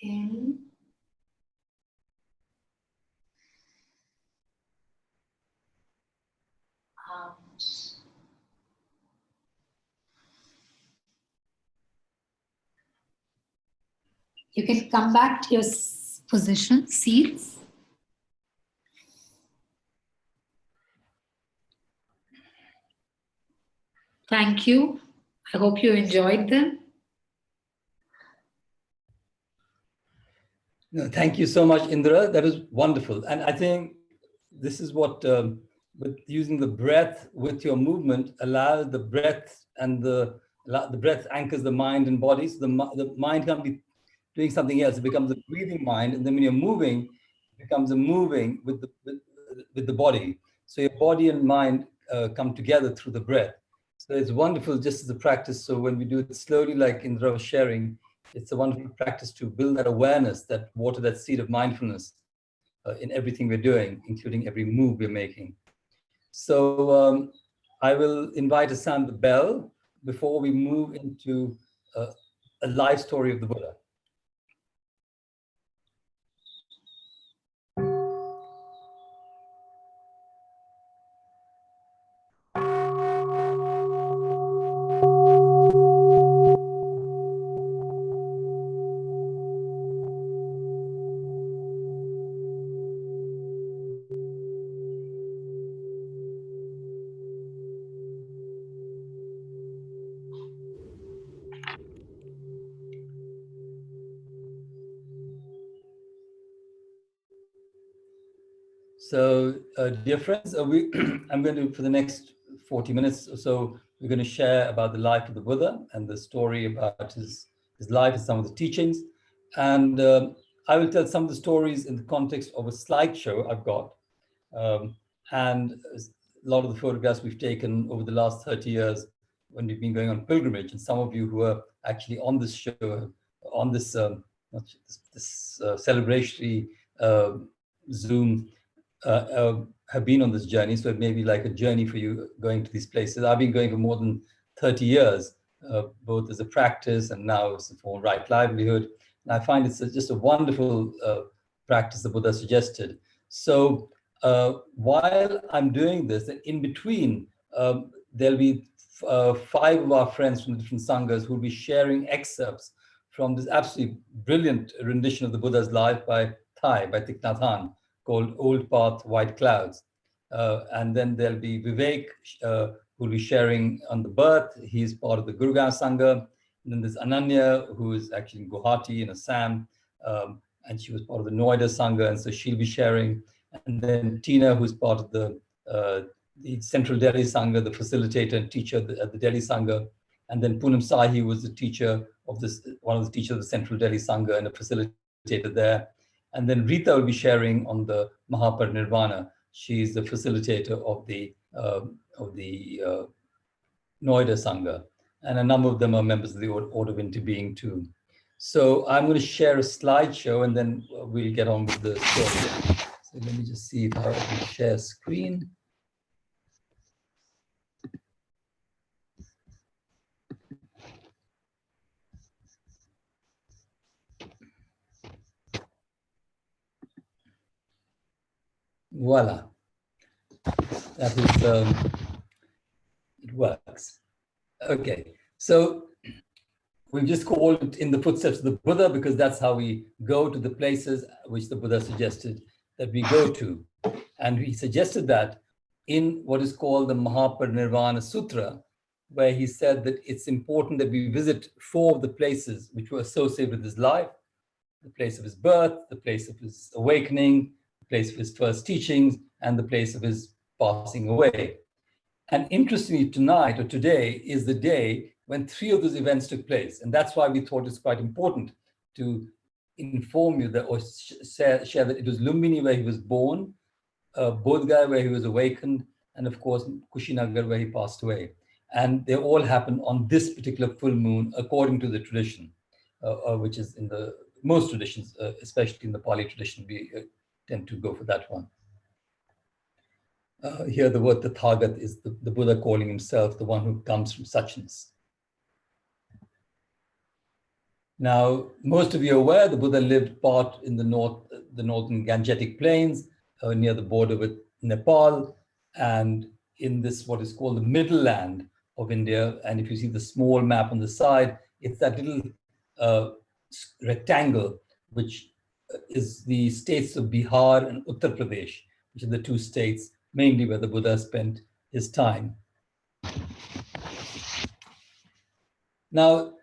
In, out. You can come back to your position, seats. Thank you. I hope you enjoyed them. No, thank you so much, Indra. That was wonderful. And I think this is what, with using the breath with your movement, allows the breath and the breath anchors the mind and body. So the mind can't be doing something else. It becomes a breathing mind. And then when you're moving, it becomes a moving with the body. So your body and mind come together through the breath. So it's wonderful just as a practice. So when we do it slowly, like Indra was sharing, it's a wonderful practice to build that awareness, that water, that seed of mindfulness in everything we're doing, including every move we're making. So I will invite to sound the bell before we move into a life story of the Buddha. So, dear friends, I'm going to, for the next 40 minutes or so, we're going to share about the life of the Buddha and the story about his life and some of the teachings. And I will tell some of the stories in the context of a slideshow I've got. And a lot of the photographs we've taken over the last 30 years when we've been going on pilgrimage. And some of you who are actually on this show, on this, celebratory Zoom, have been on this journey. So it may be like a journey for you going to these places. I've been going for more than 30 years, both as a practice and now as a for right livelihood. And I find it's just a wonderful practice the Buddha suggested. So while I'm doing this, in between, there'll be 5 of our friends from the different sanghas who will be sharing excerpts from this absolutely brilliant rendition of the Buddha's life by Thai, by Thich Nhat Hanh, called Old Path, White Clouds. And then there'll be Vivek, who will be sharing on the birth. He's part of the Gurugram Sangha. And then there's Ananya, who is actually in Guwahati in Assam. And she was part of the Noida Sangha, and so she'll be sharing. And then Tina, who's part of the Central Delhi Sangha, the facilitator and teacher at the Delhi Sangha. And then Poonam Sahi was the teacher of this, one of the teachers of the Central Delhi Sangha and a facilitator there. And then Rita will be sharing on the Buddhapurnima. She's the facilitator of the Noida Sangha. And a number of them are members of the Order of Interbeing too. So I'm going to share a slideshow and then we'll get on with the story. So let me just see if I can share screen. Voila. That is, it works. Okay, so we've just called it In the Footsteps of the Buddha because that's how we go to the places which the Buddha suggested that we go to. And he suggested that in what is called the Buddhapurnima Sutra, where he said that it's important that we visit 4 of the places which were associated with his life: the place of his birth, the place of his awakening, the place of his first teachings, and the place of his passing away. And interestingly, tonight or today is the day when 3 of those events took place. And that's why we thought it's quite important to inform you that, or share that it was Lumbini where he was born, Bodh Gaya where he was awakened, and of course, Kushinagar where he passed away. And they all happened on this particular full moon, according to the tradition, which is in the most traditions, especially in the Pali tradition, we tend to go for that one. Here the word Tathagat is the Buddha calling himself the one who comes from suchness. Now, most of you are aware the Buddha lived part in the northern Gangetic plains near the border with Nepal, and in this what is called the middle land of India. And if you see the small map on the side, it's that little rectangle which is the states of Bihar and Uttar Pradesh, which are the 2 states mainly where the Buddha spent his time. Now,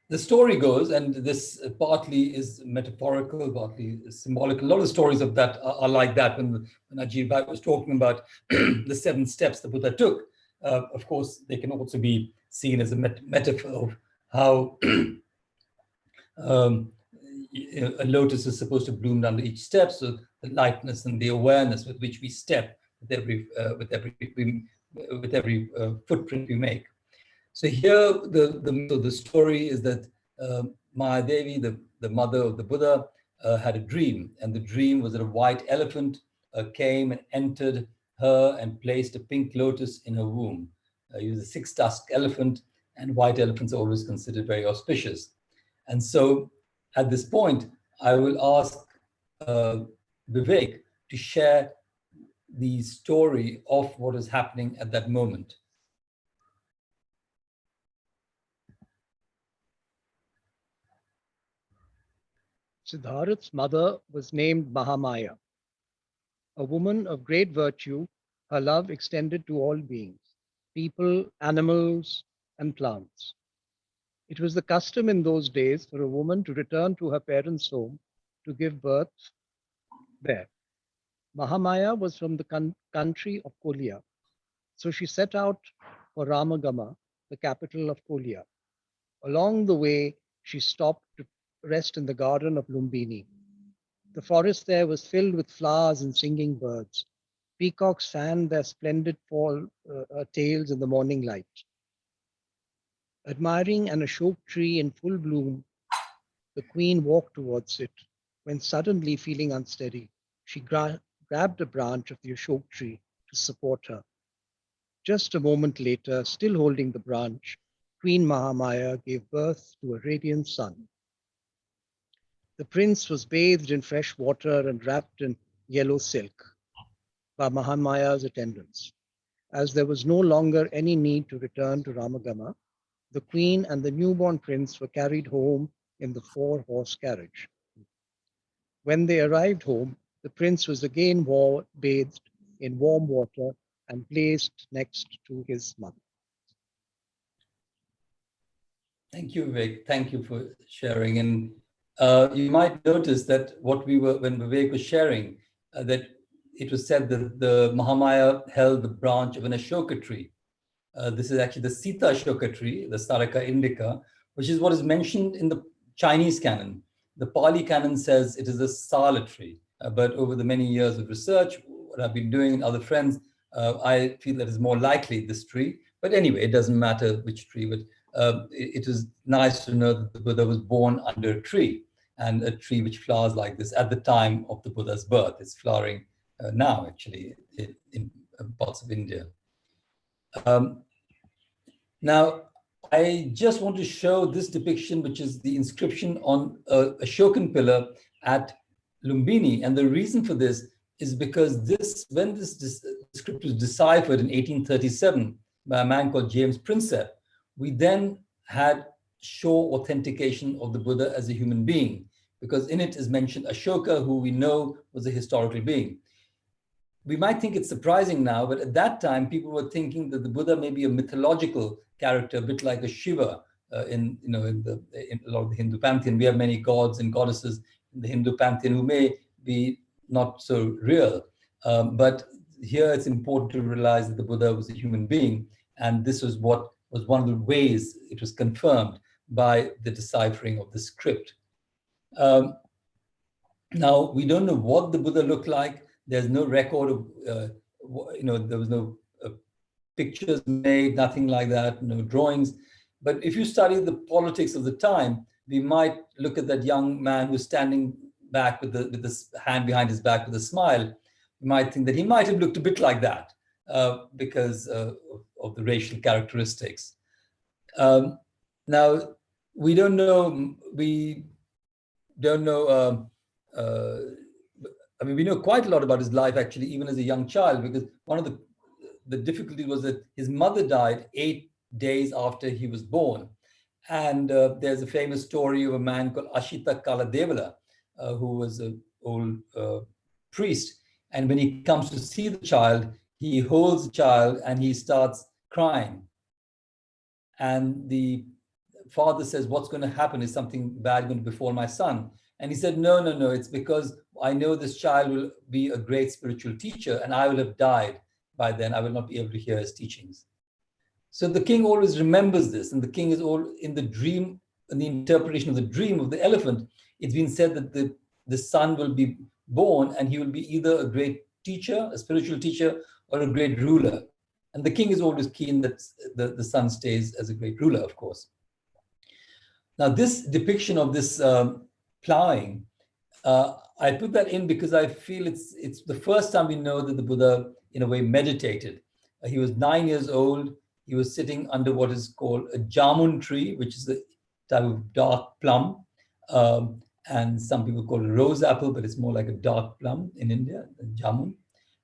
the story goes, and this partly is metaphorical, partly symbolical. A lot of stories of that are like that. When Ajit Bhai was talking about the 7 steps the Buddha took, of course, they can also be seen as a metaphor of how a lotus is supposed to bloom under each step. So the lightness and the awareness with which we step with every footprint we make. So here, the story is that Mahadevi, the mother of the Buddha, had a dream, and the dream was that a white elephant came and entered her and placed a pink lotus in her womb. He was a 6-tusked elephant, and white elephants are always considered very auspicious. And so, at this point, I will ask Vivek to share the story of what is happening at that moment. Siddhartha's mother was named Mahamaya. A woman of great virtue, her love extended to all beings, people, animals, and plants. It was the custom in those days for a woman to return to her parents' home to give birth there. Mahamaya was from the country of Kolia, so she set out for Ramagama, the capital of Kolia. Along the way, she stopped to rest in the garden of Lumbini. The forest there was filled with flowers and singing birds. Peacocks fanned their splendid tails in the morning light. Admiring an ashok tree in full bloom, the queen walked towards it, when suddenly feeling unsteady, she grabbed a branch of the ashok tree to support her. Just a moment later, still holding the branch, Queen Mahamaya gave birth to a radiant son. The prince was bathed in fresh water and wrapped in yellow silk by Mahamaya's attendants. As there was no longer any need to return to Ramagama, the queen and the newborn prince were carried home in the 4-horse carriage. When they arrived home, the prince was again bathed in warm water and placed next to his mother. Thank you, Vivek. Thank you for sharing. And you might notice that when Vivek was sharing, that it was said that the Mahamaya held the branch of an Ashoka tree. This is actually the Sita Ashoka tree, the Saraka indica, which is what is mentioned in the Chinese canon. The Pali canon says it is a Sala tree. But over the many years of research, what I've been doing and other friends, I feel that it's more likely this tree. But anyway, it doesn't matter which tree, but it was nice to know that the Buddha was born under a tree, and a tree which flowers like this at the time of the Buddha's birth. It's flowering now, actually, in parts of India. Now, I just want to show this depiction, which is the inscription on a Ashokan pillar at Lumbini. And the reason for this is because when this script was deciphered in 1837 by a man called James Prinsep, we then had sure authentication of the Buddha as a human being, because in it is mentioned Ashoka, who we know was a historical being. We might think it's surprising now, but at that time, people were thinking that the Buddha may be a mythological character, a bit like a Shiva in a lot of the Hindu pantheon. We have many gods and goddesses in the Hindu pantheon who may be not so real. But here it's important to realize that the Buddha was a human being, and this was what was one of the ways it was confirmed by the deciphering of the script. Now, we don't know what the Buddha looked like. There's no record of, there was no pictures made, nothing like that, no drawings. But if you study the politics of the time, we might look at that young man who's standing back with this hand behind his back with a smile. You might think that he might have looked a bit like that because of the racial characteristics. Now, we don't know. We know quite a lot about his life, actually, even as a young child, because one of the difficulty was that his mother died 8 days after he was born. And there's a famous story of a man called Ashita Kaladevala, who was an old priest. And when he comes to see the child, he holds the child and he starts crying. And the father says, "What's going to happen? Is something bad going to befall my son?" And he said, no, it's because I know this child will be a great spiritual teacher and I will have died by then. I will not be able to hear his teachings. So the king always remembers this, and the king is all in the dream, in the interpretation of the dream of the elephant. It's been said that the son will be born and he will be either a great teacher, a spiritual teacher, or a great ruler. And the king is always keen that the son stays as a great ruler, of course. Now, this depiction of this plowing, I put that in because I feel it's the first time we know that the Buddha, in a way, meditated. He was 9 years old. He was sitting under what is called a jamun tree, which is a type of dark plum. And some people call it rose apple, but it's more like a dark plum in India, jamun.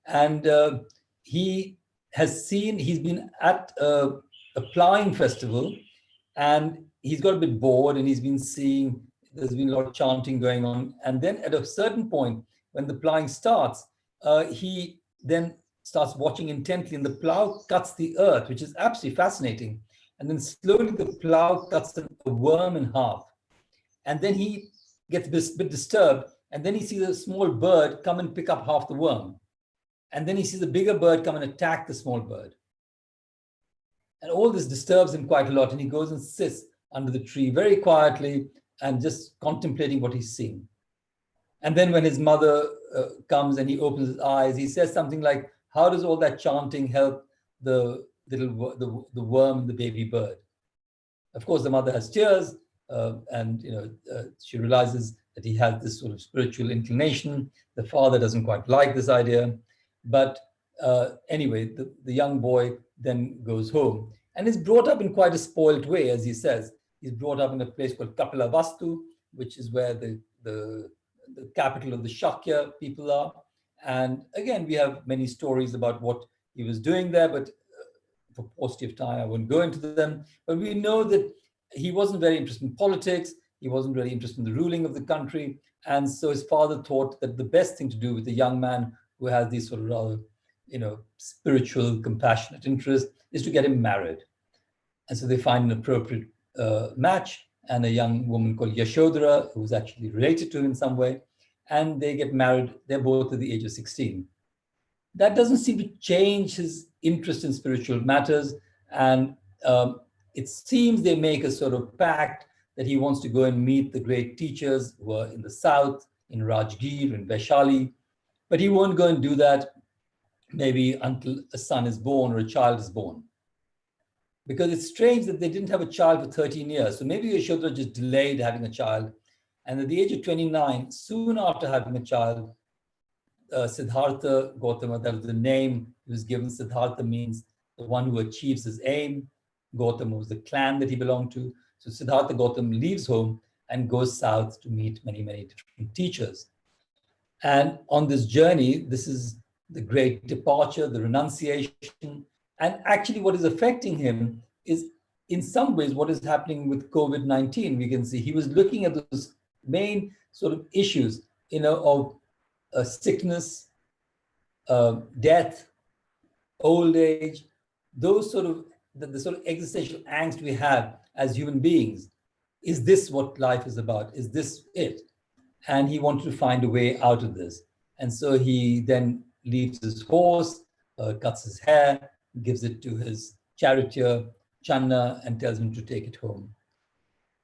And he's been at a plowing festival, and he's got a bit bored, and he's been seeing, there's been a lot of chanting going on. And then at a certain point, when the plowing starts, he then starts watching intently, and the plow cuts the earth, which is absolutely fascinating. And then slowly the plow cuts a worm in half. And then he gets a bit disturbed, and then he sees a small bird come and pick up half the worm. And then he sees a bigger bird come and attack the small bird. And all this disturbs him quite a lot, and he goes and sits under the tree very quietly and just contemplating what he's seeing. And then when his mother comes and he opens his eyes, he says something like, "How does all that chanting help the worm and the baby bird?" Of course, the mother has tears, and she realizes that he has this sort of spiritual inclination. The father doesn't quite like this idea, but anyway, the young boy then goes home and is brought up in quite a spoilt way, as he says. He's brought up in a place called Kapilavastu, which is where the capital of the Shakya people are. And again, we have many stories about what he was doing there, but for paucity of time, I won't go into them. But we know that he wasn't very interested in politics. He wasn't really interested in the ruling of the country. And so his father thought that the best thing to do with a young man who has these sort of rather, spiritual, compassionate interests is to get him married. And so they find an appropriate match, and a young woman called Yashodhara, who's actually related to him in some way, and they get married. They're both at the age of 16. That doesn't seem to change his interest in spiritual matters, and it seems they make a sort of pact that he wants to go and meet the great teachers who are in the south, in Rajgir, in Vaishali, but he won't go and do that maybe until a son is born or a child is born. Because it's strange that they didn't have a child for 13 years. So maybe Yashodhara just delayed having a child. And at the age of 29, soon after having a child, Siddhartha Gautama, that was the name he was given. Siddhartha means the one who achieves his aim. Gautama was the clan that he belonged to. So Siddhartha Gautama leaves home and goes south to meet many, many different teachers. And on this journey, this is the great departure, the renunciation. And actually what is affecting him is in some ways, what is happening with COVID-19, we can see he was looking at those main sort of issues, of sickness, death, old age, those sort of the sort of existential angst we have as human beings. Is this what life is about? Is this it? And he wanted to find a way out of this. And so he then leaves his horse, cuts his hair, gives it to his charioteer, Channa, and tells him to take it home.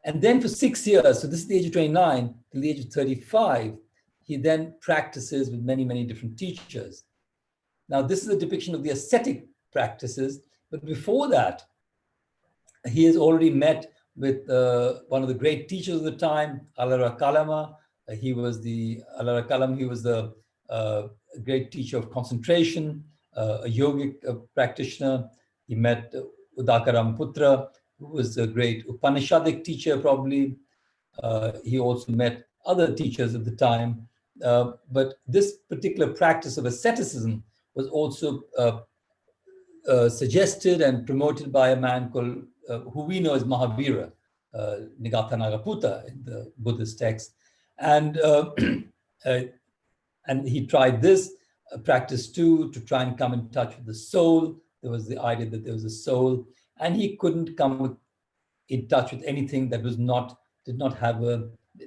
And then for 6 years, so this is the age of 29 till the age of 35, he then practices with many, many different teachers. Now, this is a depiction of the ascetic practices, but before that, he has already met with one of the great teachers of the time, Alara Kalama. He was the great teacher of concentration, a yogic practitioner. He met Udakaram Putra, who was a great Upanishadic teacher, probably. He also met other teachers at the time. But this particular practice of asceticism was also suggested and promoted by a man called, who we know as Mahavira, Nigatha Nagaputta in the Buddhist text. And, and he tried this practice too, to try and come in touch with the soul. There was the idea that there was a soul, and he couldn't come in touch with anything that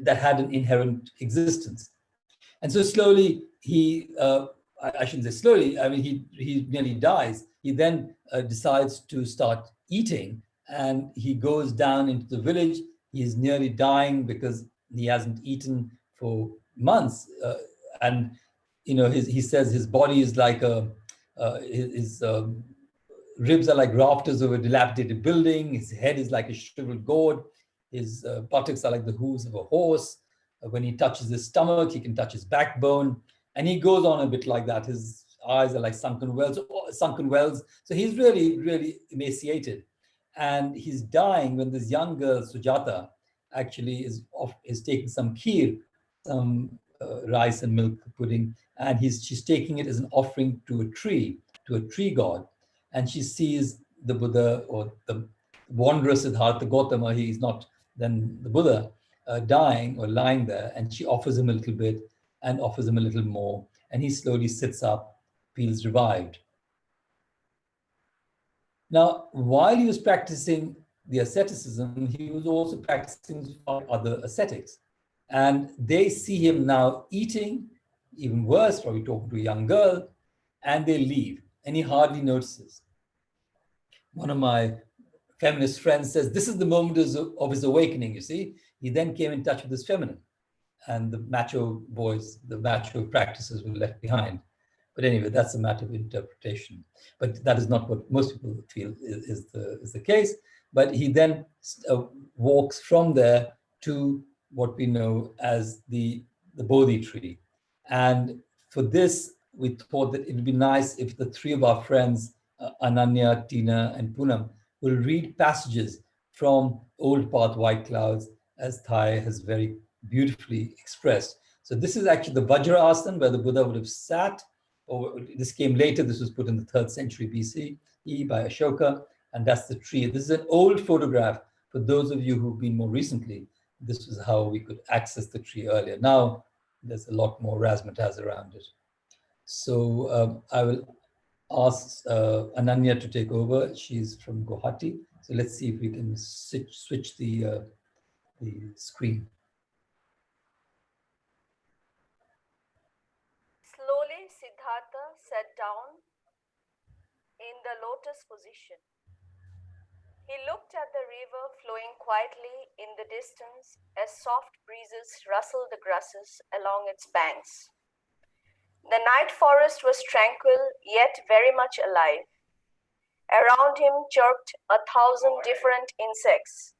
that had an inherent existence. And so slowly I shouldn't say slowly, I mean, he nearly dies. He then decides to start eating, and he goes down into the village. He is nearly dying because he hasn't eaten for months. And, he says his body is like his ribs are like rafters of a dilapidated building. His head is like a shriveled gourd. His buttocks are like the hooves of a horse. When he touches his stomach, he can touch his backbone. And he goes on a bit like that. His eyes are like sunken wells. So he's really, really emaciated. And he's dying when this young girl, Sujata, actually is taking some kheer, some rice and milk pudding, and she's taking it as an offering to a tree god. And she sees the Buddha, or the wanderer Siddhartha Gautama, he is not then the Buddha, dying or lying there, and she offers him a little bit and offers him a little more, and he slowly sits up, feels revived. Now, while he was practicing the asceticism, he was also practicing other ascetics, and they see him now eating, even worse, probably talking to a young girl, and they leave, and he hardly notices. One of my feminist friends says, this is the moment of his awakening, you see. He then came in touch with his feminine, and the macho boys, the macho practices were left behind. But anyway, that's a matter of interpretation. But that is not what most people feel is the case. But he then walks from there to what we know as the Bodhi tree. And for this, we thought that it would be nice if the three of our friends, Ananya, Tina, and Poonam, will read passages from Old Path White Clouds, as Thai has very beautifully expressed. So this is actually the Vajra Asana, where the Buddha would have sat. Or this came later. This was put in the 3rd century BCE by Ashoka, and that's the tree. This is an old photograph. For those of you who've been more recently, this was how we could access the tree earlier. Now, there's a lot more razzmatazz around it. So I will ask Ananya to take over. She's from Guwahati. So let's see if we can switch the screen. Slowly, Siddhartha sat down in the lotus position. He looked at the river flowing quietly in the distance as soft breezes rustled the grasses along its banks. The night forest was tranquil, yet very much alive. Around him chirped 1,000 different insects.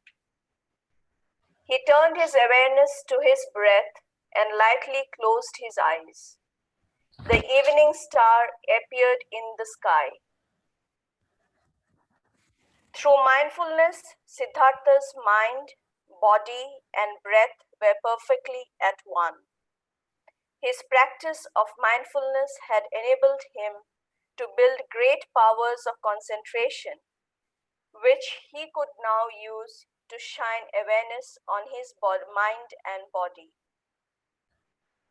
He turned his awareness to his breath and lightly closed his eyes. The evening star appeared in the sky. Through mindfulness, Siddhartha's mind, body, and breath were perfectly at one. His practice of mindfulness had enabled him to build great powers of concentration, which he could now use to shine awareness on his mind and body.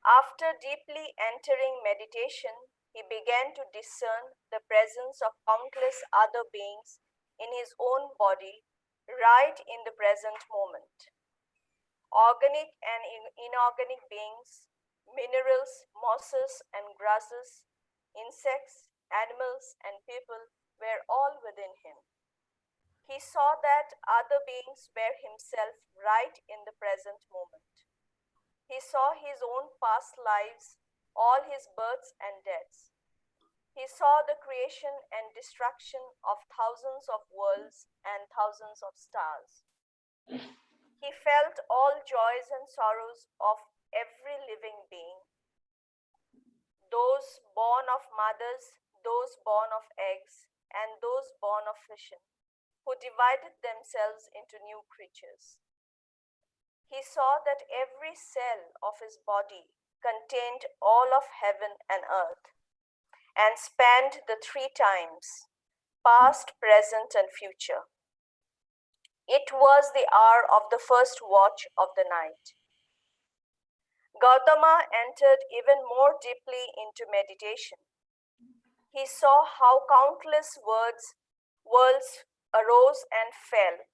After deeply entering meditation, he began to discern the presence of countless other beings in his own body right in the present moment. Organic and inorganic beings, minerals, mosses and grasses, insects, animals and people were all within him. He saw that other beings were himself right in the present moment. He saw his own past lives, all his births and deaths. He saw the creation and destruction of thousands of worlds and thousands of stars. He felt all joys and sorrows of every living being, those born of mothers, those born of eggs, and those born of fission, who divided themselves into new creatures. He saw that every cell of his body contained all of heaven and earth and spanned the three times, past, present, and future. It was the hour of the first watch of the night. Gautama entered even more deeply into meditation. He saw how countless worlds arose and fell,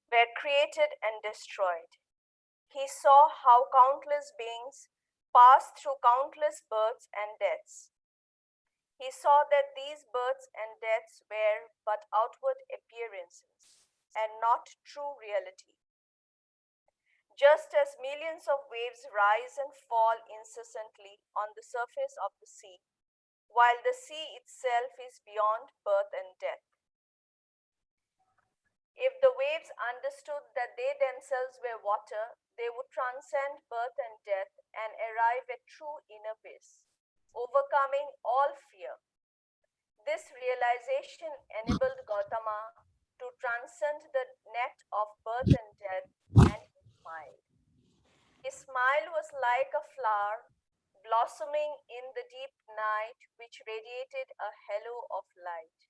were created and destroyed. He saw how countless beings passed through countless births and deaths. He saw that these births and deaths were but outward appearances and not true reality. Just as millions of waves rise and fall incessantly on the surface of the sea, while the sea itself is beyond birth and death. If the waves understood that they themselves were water, they would transcend birth and death and arrive at true inner peace, overcoming all fear. This realization enabled Gautama to transcend the net of birth and death, and he smiled. His smile was like a flower blossoming in the deep night, which radiated a halo of light.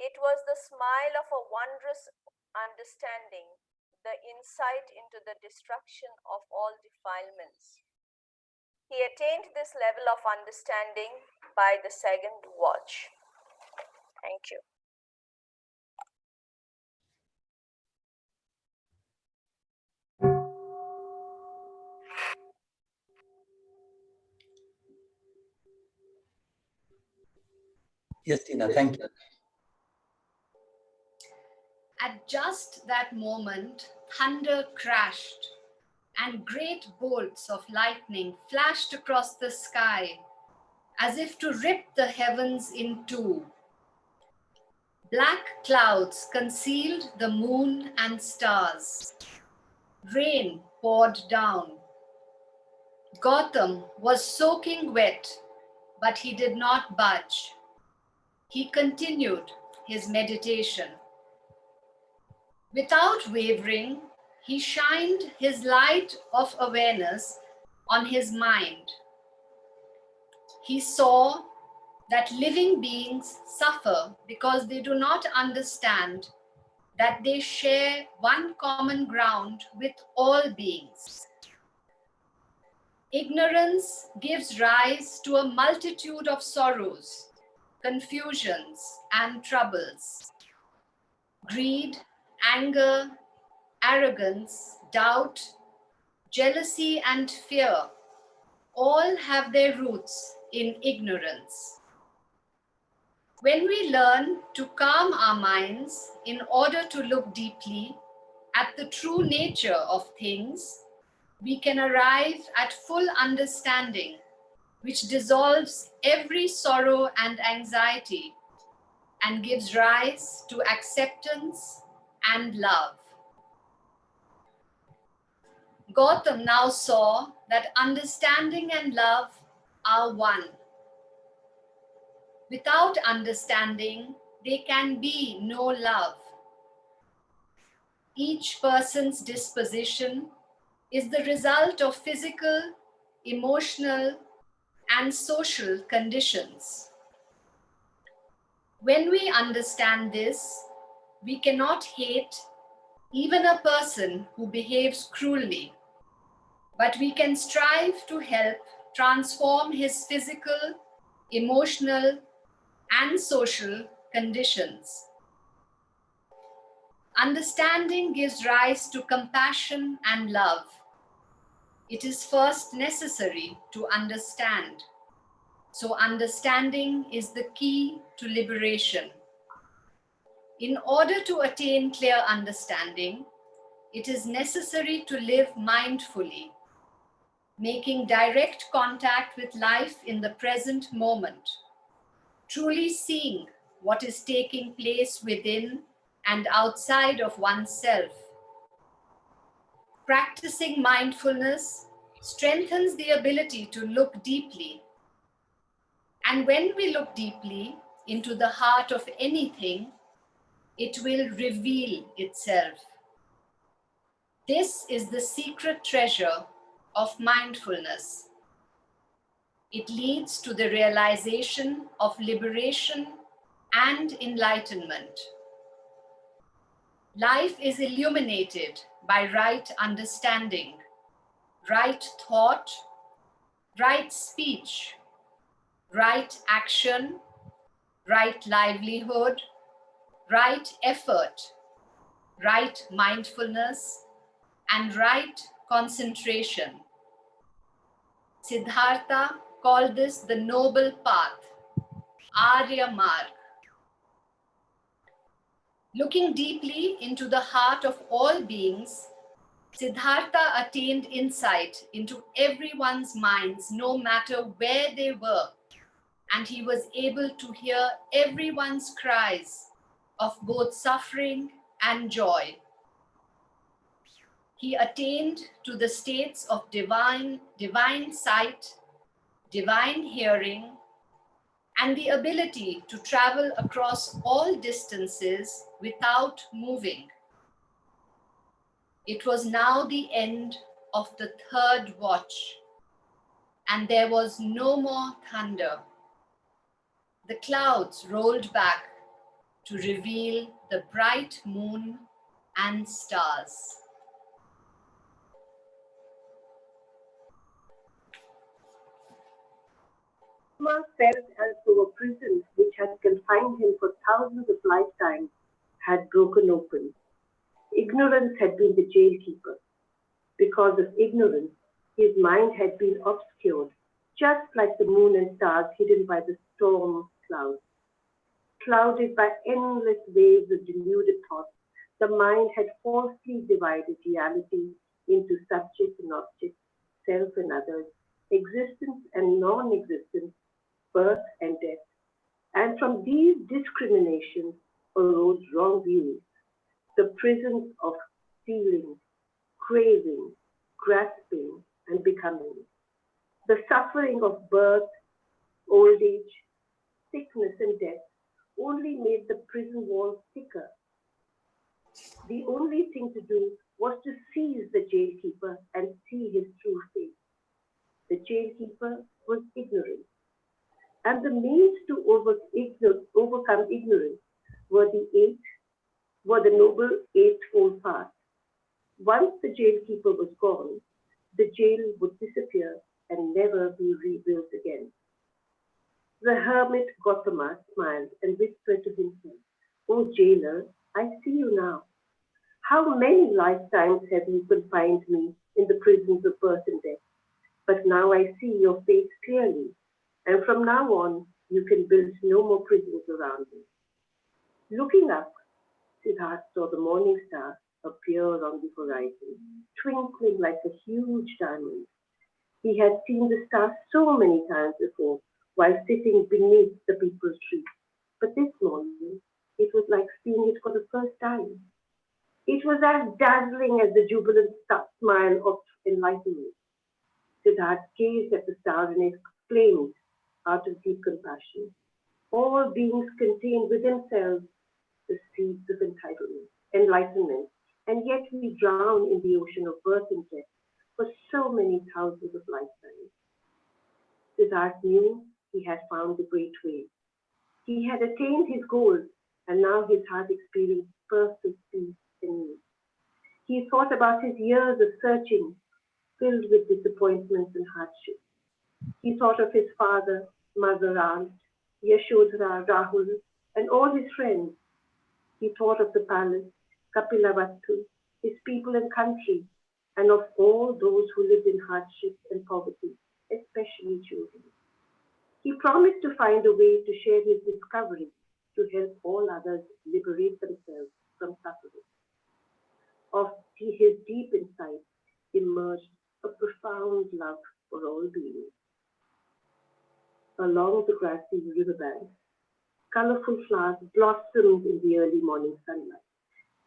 It was the smile of a wondrous understanding, the insight into the destruction of all defilements. He attained this level of understanding by the second watch. Thank you. Yes, Tina, thank you. At just that moment, thunder crashed, and great bolts of lightning flashed across the sky, as if to rip the heavens in two. Black clouds concealed the moon and stars. Rain poured down. Gautam was soaking wet, but he did not budge. He continued his meditation. Without wavering, he shined his light of awareness on his mind. He saw that living beings suffer because they do not understand that they share one common ground with all beings. Ignorance gives rise to a multitude of sorrows, confusions, and troubles. Greed, anger, arrogance, doubt, jealousy, and fear all have their roots in ignorance. When we learn to calm our minds in order to look deeply at the true nature of things, we can arrive at full understanding, which dissolves every sorrow and anxiety and gives rise to acceptance and love. Gautam now saw that understanding and love are one. Without understanding, there can be no love. Each person's disposition is the result of physical, emotional, and social conditions. When we understand this, We cannot hate even a person who behaves cruelly, but we can strive to help transform his physical, emotional, and social conditions. Understanding gives rise to compassion and love. It is first necessary to understand. So understanding is the key to liberation. In order to attain clear understanding, it is necessary to live mindfully, making direct contact with life in the present moment, truly seeing what is taking place within and outside of oneself. Practicing mindfulness strengthens the ability to look deeply. And when we look deeply into the heart of anything, it will reveal itself. This is the secret treasure of mindfulness. It leads to the realization of liberation and enlightenment. Life is illuminated by right understanding, right thought, right speech, right action, right livelihood, right effort, right mindfulness, and right concentration. Siddhartha called this the noble path, Arya Marg. Looking deeply into the heart of all beings, Siddhartha attained insight into everyone's minds, no matter where they were, and he was able to hear everyone's cries of both suffering and joy. He attained to the states of divine sight, divine hearing, and the ability to travel across all distances without moving. It was now the end of the third watch, and there was no more thunder. The clouds rolled back to reveal the bright moon and stars. Dharma felt as though a prison which had confined him for thousands of lifetimes had broken open. Ignorance had been the jailkeeper. Because of ignorance, his mind had been obscured, just like the moon and stars hidden by the storm clouds. Clouded by endless waves of deluded thoughts, the mind had falsely divided reality into subject and object, self and others, existence and non-existence, birth and death. And from these discriminations arose wrong views, the prisons of feeling, craving, grasping, and becoming. The suffering of birth, old age, sickness, and death only made the prison walls thicker. The only thing to do was to seize the jailkeeper and see his true face. The jailkeeper was ignorant, and the means to overcome ignorance were the noble eightfold path. Once the jailkeeper was gone, the jail would disappear and never be rebuilt again. The hermit Gautama smiled and whispered to himself, "O jailer, I see you now. How many lifetimes have you confined me in the prisons of birth and death? But now I see your face clearly, and from now on you can build no more prisons around me." Looking up, Siddhartha saw the morning star appear on the horizon, twinkling like a huge diamond. He had seen the star so many times before while sitting beneath the peepal tree, but this morning it was like seeing it for the first time. It was as dazzling as the jubilant smile of enlightenment. Siddhartha gazed at the star and exclaimed out of deep compassion, "All beings contain within themselves the seeds of enlightenment, and yet we drown in the ocean of birth and death for so many thousands of lifetimes." Siddhartha knew he had found the great way. He had attained his goal, and now his heart experienced bursts of peace and ease. He thought about his years of searching, filled with disappointments and hardships. He thought of his father, mother, aunt, Yashodhara, Rahul, and all his friends. He thought of the palace, Kapilavatthu, his people and country, and of all those who lived in hardship and poverty, especially children. He promised to find a way to share his discovery to help all others liberate themselves from suffering. Of his deep insight emerged a profound love for all beings. Along the grassy riverbank, colorful flowers blossomed in the early morning sunlight.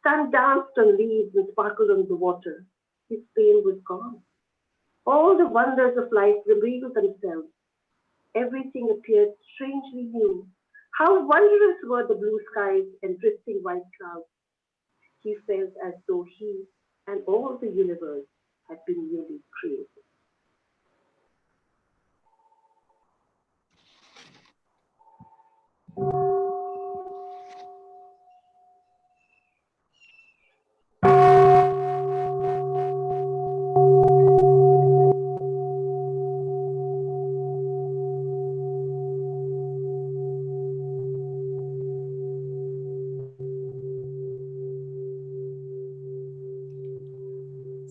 Sun danced on leaves and sparkled on the water. His pain was gone. All the wonders of life revealed themselves. Everything appeared strangely new. How wondrous were the blue skies and drifting white clouds. He felt as though he and all the universe had been newly created.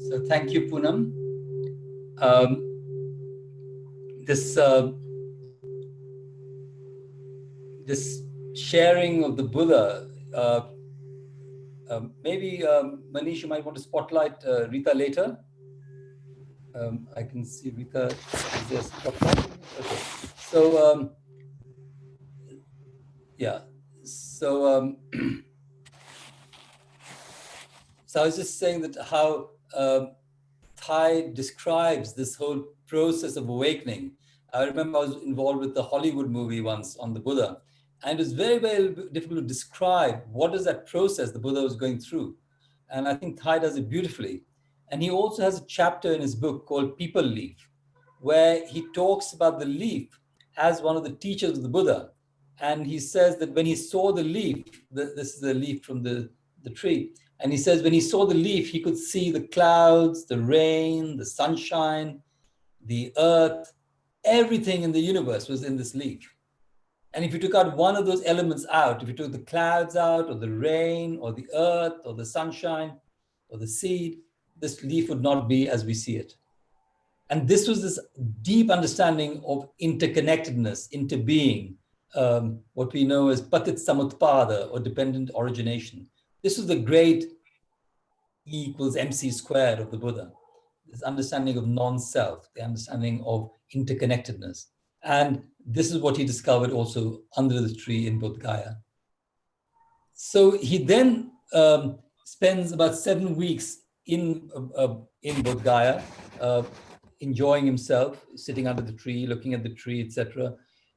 So thank you, Poonam. This this sharing of the Buddha, maybe Manish, you might want to spotlight Rita later. I can see Rita is there spotlight. Okay. So yeah. So so I was just saying that how Thai describes this whole process of awakening. I remember I was involved with the Hollywood movie once on the Buddha, and it was very, very difficult to describe what is that process the Buddha was going through. And I think Thai does it beautifully. And he also has a chapter in his book called People Leaf, where he talks about the leaf as one of the teachers of the Buddha. And he says that when he saw the leaf, this is the leaf from the tree, and he says when he saw the leaf, he could see the clouds, the rain, the sunshine, the earth, everything in the universe was in this leaf. And if you took out one of those elements out, if you took the clouds out, or the rain, or the earth, or the sunshine, or the seed, this leaf would not be as we see it. And this was this deep understanding of interconnectedness, interbeing, what we know as patit samutpada, or dependent origination. This was the great E equals MC squared of the Buddha, this understanding of non-self, the understanding of interconnectedness. And this is what he discovered also under the tree in Bodh Gaya. So he then spends about 7 weeks in Bodh Gaya, enjoying himself, sitting under the tree, looking at the tree, etc.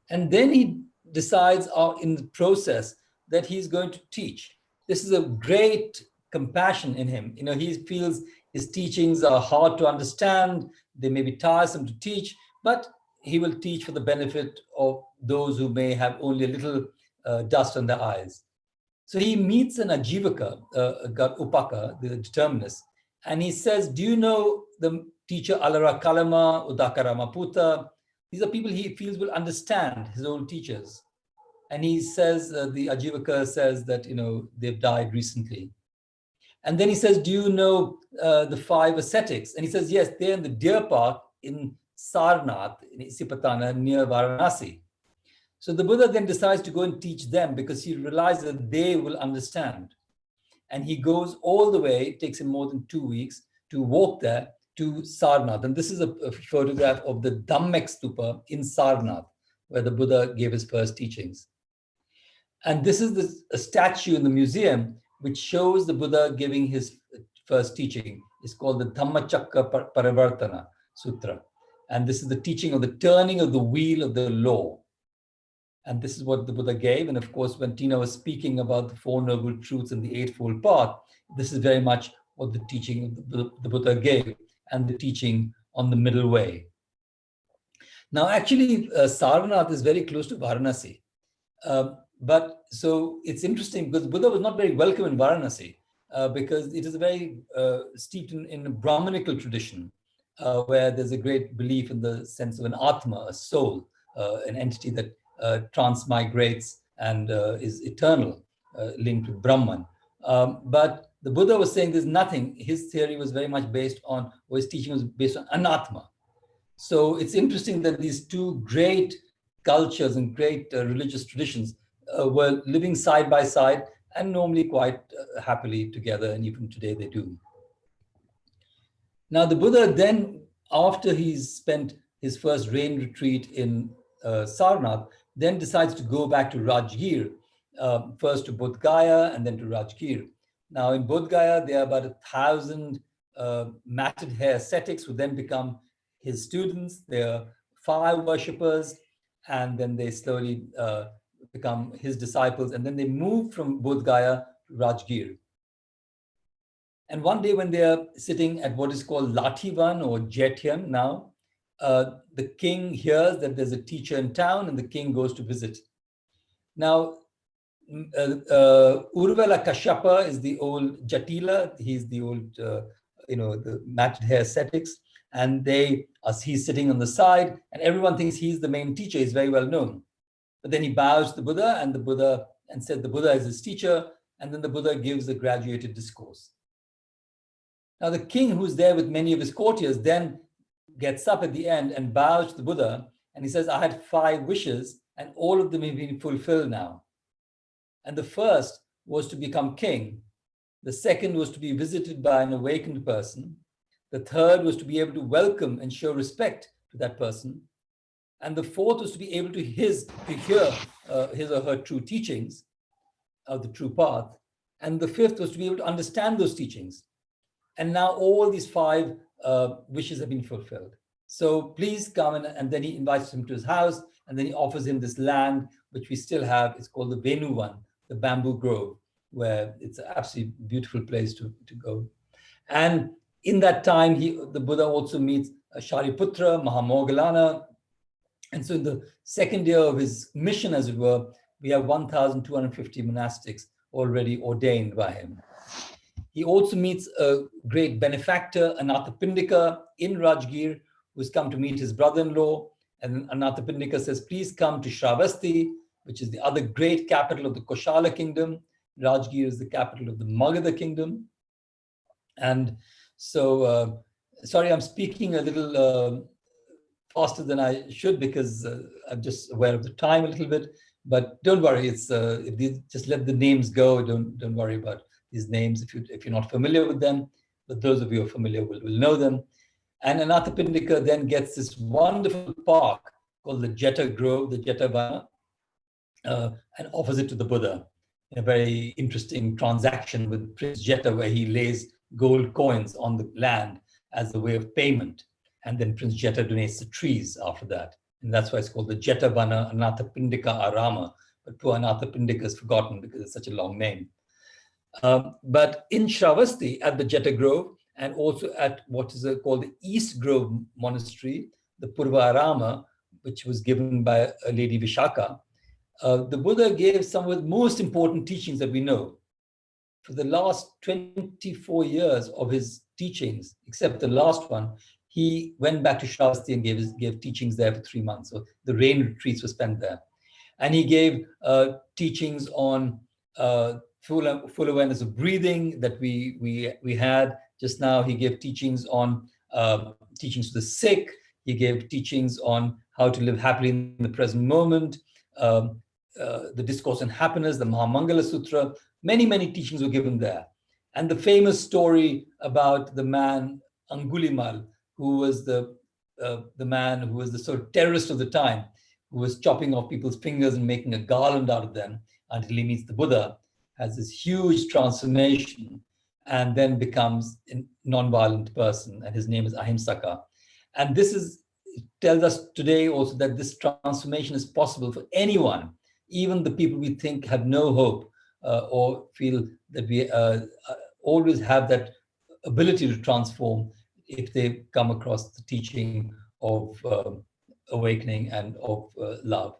And then he decides in the process that he's going to teach. This is a great compassion in him. You know, he feels his teachings are hard to understand. They may be tiresome to teach, but he will teach for the benefit of those who may have only a little dust on their eyes. So he meets an Ajivaka, Upaka, the determinist, and he says, do you know the teacher Alara Kalama, Udakara Maputa? These are people he feels will understand his old teachers. And he says, the Ajivaka says that, you know, they've died recently. And then he says, do you know the 5 ascetics? And he says, yes, they're in the deer park in Sarnath, in Isipatana, near Varanasi. So the Buddha then decides to go and teach them because he realizes that they will understand. And he goes all the way, it takes him more than 2 weeks to walk there to Sarnath. And this is a photograph of the Dhammek Stupa in Sarnath, where the Buddha gave his first teachings. And this is a statue in the museum which shows the Buddha giving his first teaching. It's called the Dhammacakka Parivartana Sutra. And this is the teaching of the turning of the wheel of the law. And this is what the Buddha gave. And of course, when Tina was speaking about the 4 Noble Truths and the Eightfold Path, this is very much what the teaching of the Buddha gave, and the teaching on the middle way. Now, actually, Sarnath is very close to Varanasi. But so it's interesting because Buddha was not very welcome in Varanasi because it is a very steeped in a Brahmanical tradition where there's a great belief in the sense of an Atma, a soul, an entity that transmigrates and is eternal, linked with Brahman. But the Buddha was saying there's nothing. His theory was very much based on, or his teaching was based on anatma. So it's interesting that these two great cultures and great religious traditions were living side by side and normally quite happily together, and even today they do. Now the Buddha then, after he's spent his first rain retreat in Sarnath, then decides to go back to Rajgir, first to Bodh Gaya and then to Rajgir. Now in Bodh Gaya, there are about 1,000 matted hair ascetics who then become his students. They're fire worshippers, and then they slowly become his disciples, and then they move from Bodh Gaya to Rajgir. And one day when they are sitting at what is called Lathivan or Jetyan now, the king hears that there's a teacher in town and the king goes to visit. Now, Urvala Kashyapa is the old Jatila. He's the old, the matted hair ascetics. And he's sitting on the side and everyone thinks he's the main teacher. He's very well known. But then he bows to the Buddha and said the Buddha is his teacher. And then the Buddha gives a graduated discourse. Now the king, who's there with many of his courtiers, then gets up at the end and bows to the Buddha. And he says, I had 5 wishes and all of them have been fulfilled now. And the first was to become king. The second was to be visited by an awakened person. The third was to be able to welcome and show respect to that person. And the fourth was to be able to hear his or her true teachings of the true path. And the fifth was to be able to understand those teachings. And now all these 5 wishes have been fulfilled. So please come, and then he invites him to his house, and then he offers him this land, which we still have. It's called the Venuvan, the bamboo grove, where it's an absolutely beautiful place to go. And in that time, the Buddha also meets Shariputra, Mahamoggallana. And so in the second year of his mission, as it were, we have 1,250 monastics already ordained by him. He also meets a great benefactor, Anathapindika, in Rajgir, who's come to meet his brother-in-law. And Anathapindika says, please come to Shravasti, which is the other great capital of the Koshala kingdom. Rajgir is the capital of the Magadha kingdom. And so, sorry, I'm speaking a little faster than I should because I'm just aware of the time a little bit. But don't worry, it's if you just let the names go. Don't worry about these names if you're not familiar with them. But those of you who are familiar will know them. And Anathapindika then gets this wonderful park called the Jeta Grove, the Jeta Vana, and offers it to the Buddha in a very interesting transaction with Prince Jeta, where he lays gold coins on the land as a way of payment. And then Prince Jeta donates the trees after that. And that's why it's called the Jeta Vana Anathapindika Arama. But poor Anathapindika is forgotten because it's such a long name. But in Shravasti, at the Jeta Grove, and also at what is called the East Grove Monastery, the Purva Arama, which was given by a lady Vishaka, the Buddha gave some of the most important teachings that we know. For the last 24 years of his teachings, except the last one, he went back to Shravasti and gave teachings there for 3 months. So the rain retreats were spent there. And he gave teachings on full awareness of breathing that we had just now. He gave teachings on teachings to the sick. He gave teachings on how to live happily in the present moment. The Discourse on Happiness, the Mahamangala Sutra, many teachings were given there. And the famous story about the man Angulimal, who was the man who was the sort of terrorist of the time, who was chopping off people's fingers and making a garland out of them until he meets the Buddha, has this huge transformation and then becomes a non-violent person, and his name is Ahimsaka. And this tells us today also that this transformation is possible for anyone, even the people we think have no hope or feel that we always have that ability to transform if they come across the teaching of awakening and of love.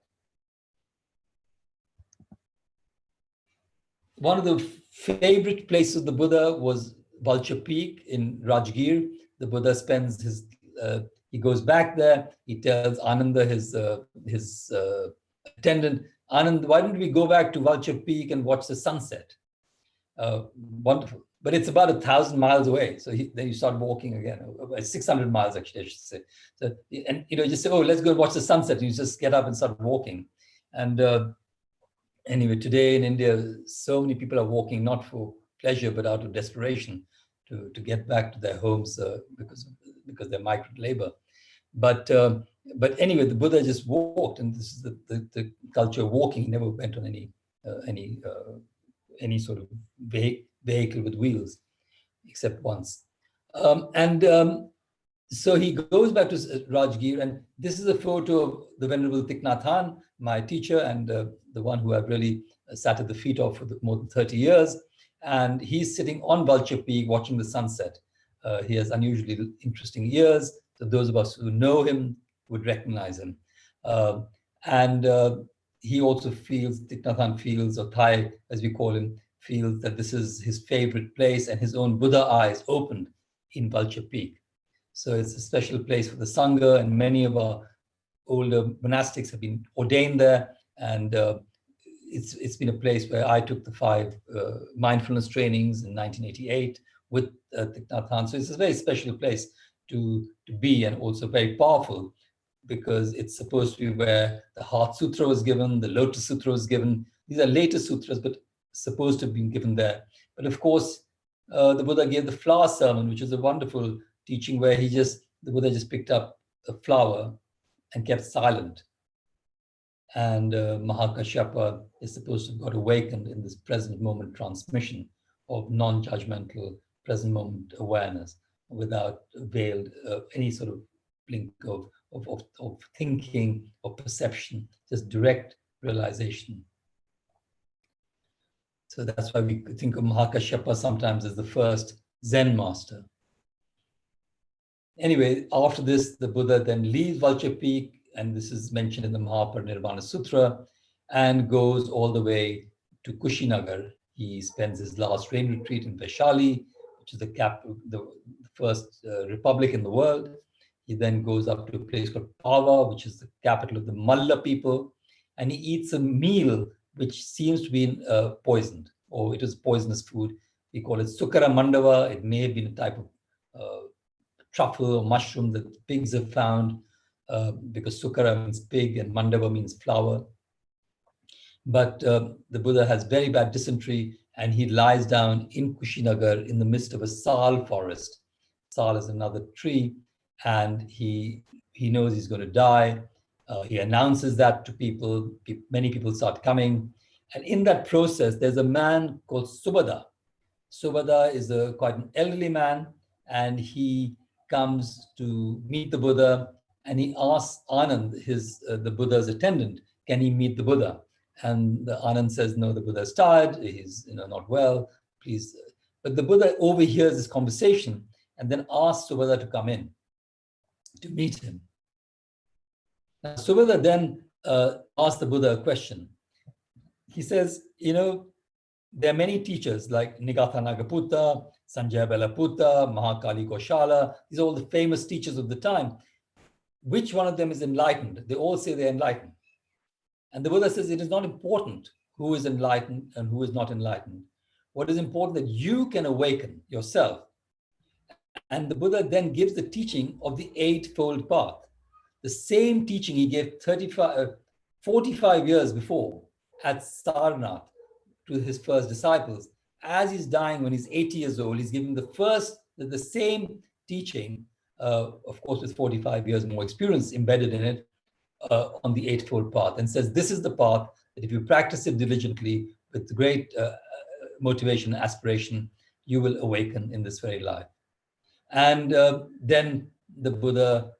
one of the favorite places of the Buddha was Vulture Peak in Rajgir. The Buddha spends he goes back there. He tells Ananda, his attendant, Anand, why don't we go back to Vulture Peak and watch the sunset? Wonderful. But it's about 1,000 miles away. So then you start walking again, 600 miles actually, I should say. So, and just say, oh, let's go watch the sunset. And you just get up and start walking. And anyway, today in India, so many people are walking not for pleasure, but out of desperation to get back to their homes because they're migrant labor. But anyway, the Buddha just walked, and this is the culture of walking. He never went on any sort of vehicle with wheels, except once. So he goes back to Rajgir, and this is a photo of the Venerable Thich Nhat Hanh, my teacher, and the one who I've really sat at the feet of for more than 30 years. And he's sitting on Vulture Peak watching the sunset. He has unusually interesting ears, so those of us who know him would recognize him. He also feels, Thich Nhat Hanh feels, or Thai as we call him, feels that this is his favorite place, and his own Buddha eyes opened in Vulture Peak. So it's a special place for the Sangha, and many of our older monastics have been ordained there. And it's been a place where I took the 5 mindfulness trainings in 1988 with Thich Nhat Hanh. So it's a very special place to be, and also very powerful, because it's supposed to be where the Heart Sutra was given, the Lotus Sutra was given. These are later sutras, but supposed to have been given there. But of course, the Buddha gave the flower sermon, which is a wonderful teaching where the Buddha just picked up a flower and kept silent. And Mahakashyapa is supposed to have got awakened in this present moment transmission of non-judgmental present moment awareness, without veiled any sort of blink of thinking or perception, just direct realization. So that's why we think of Mahakashyapa sometimes as the first Zen master. Anyway, after this, the Buddha then leaves Vulture Peak, and this is mentioned in the Buddhapurnima Sutra, and goes all the way to Kushinagar. He spends his last rain retreat in Vaishali, which is the capital, the first republic in the world. He then goes up to a place called Pava, which is the capital of the Malla people, and he eats a meal which seems to be poisoned, or it is poisonous food. We call it Sukara Mandava. It may have been a type of truffle or mushroom that pigs have found, because Sukara means pig and Mandava means flower. But the Buddha has very bad dysentery, and he lies down in Kushinagar in the midst of a sal forest. Sal is another tree, and he knows he's going to die. He announces that to people. Many people start coming. And in that process, there's a man called Subhada. Subhada is quite an elderly man, and he comes to meet the Buddha, and he asks Anand, the Buddha's attendant, can he meet the Buddha? And the Anand says, no, the Buddha is tired, he's not well, please. But the Buddha overhears this conversation and then asks Subhada to come in to meet him. Now, Subhada then asks the Buddha a question. He says, there are many teachers like Nigatha Nagaputta, Sanjaya Belaputta, Mahakali Goshala. These are all the famous teachers of the time. Which one of them is enlightened? They all say they're enlightened. And the Buddha says it is not important who is enlightened and who is not enlightened. What is important that you can awaken yourself. And the Buddha then gives the teaching of the Eightfold Path. The same teaching he gave 45 years before at Sarnath to his first disciples. As he's dying when he's 80 years old, he's giving the same teaching, of course, with 45 years more experience embedded in it, on the Eightfold Path, and says this is the path that if you practice it diligently with great motivation and aspiration, you will awaken in this very life. And then the Buddha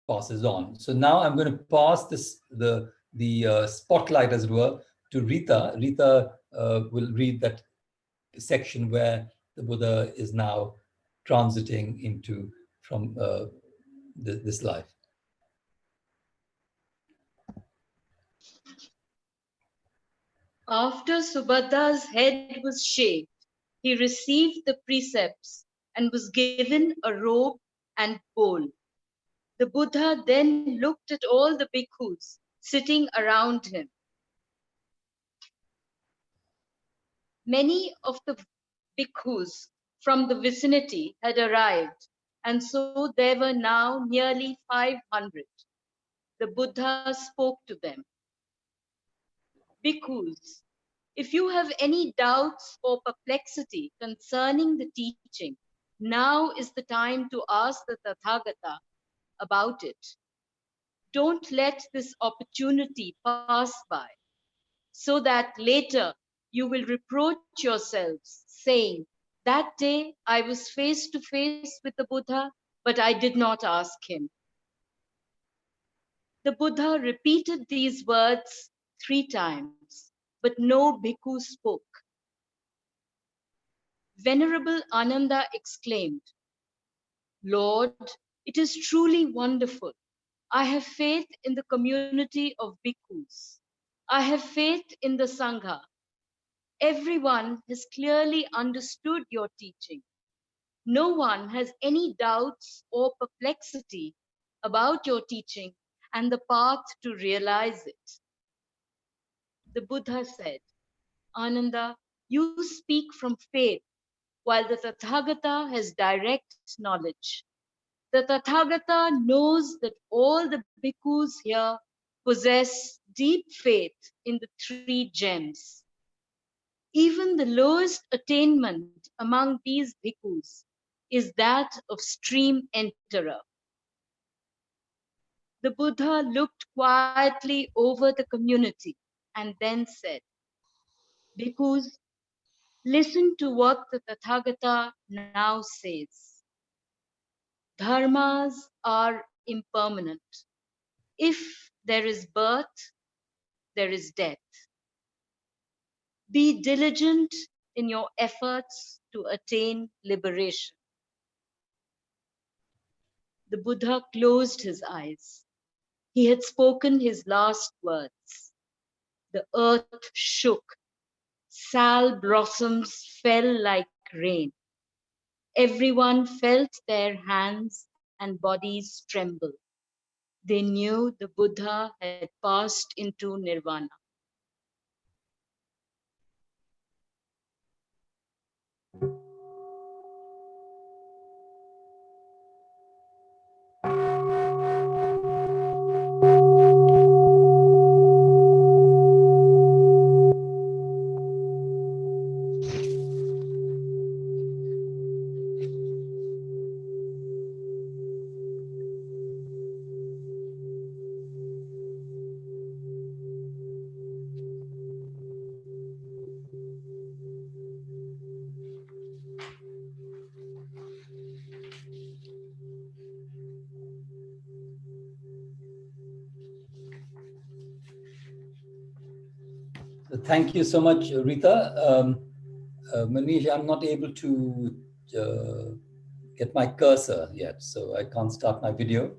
passes on. So now I'm going to pass the spotlight, as it were, to Rita. Rita will read that section where the Buddha is now transiting into from this life. After Subhadda's head was shaved, he received the precepts and was given a robe and bowl. The Buddha then looked at all the bhikkhus sitting around him. Many of the bhikkhus from the vicinity had arrived, and so there were now nearly 500. The Buddha spoke to them. Bhikkhus, if you have any doubts or perplexity concerning the teaching, now is the time to ask the Tathagata about it. Don't let this opportunity pass by, so that later you will reproach yourselves, saying, that day I was face to face with the Buddha, but I did not ask him. The Buddha repeated these words 3 times, but no bhikkhu spoke. Venerable Ananda exclaimed, Lord, it is truly wonderful. I have faith in the community of bhikkhus. I have faith in the Sangha. Everyone has clearly understood your teaching. No one has any doubts or perplexity about your teaching and the path to realize it. The Buddha said, Ananda, you speak from faith, while the Tathagata has direct knowledge. The Tathagata knows that all the bhikkhus here possess deep faith in the 3 gems. Even the lowest attainment among these bhikkhus is that of stream enterer. The Buddha looked quietly over the community and then said, Bhikkhus, listen to what the Tathagata now says. Dharmas are impermanent. If there is birth, there is death. Be diligent in your efforts to attain liberation. The Buddha closed his eyes. He had spoken his last words. The earth shook. Sal blossoms fell like rain. Everyone felt their hands and bodies tremble. They knew the Buddha had passed into nirvana. Thank you so much, Rita. Manish, I'm not able to get my cursor yet, so I can't start my video.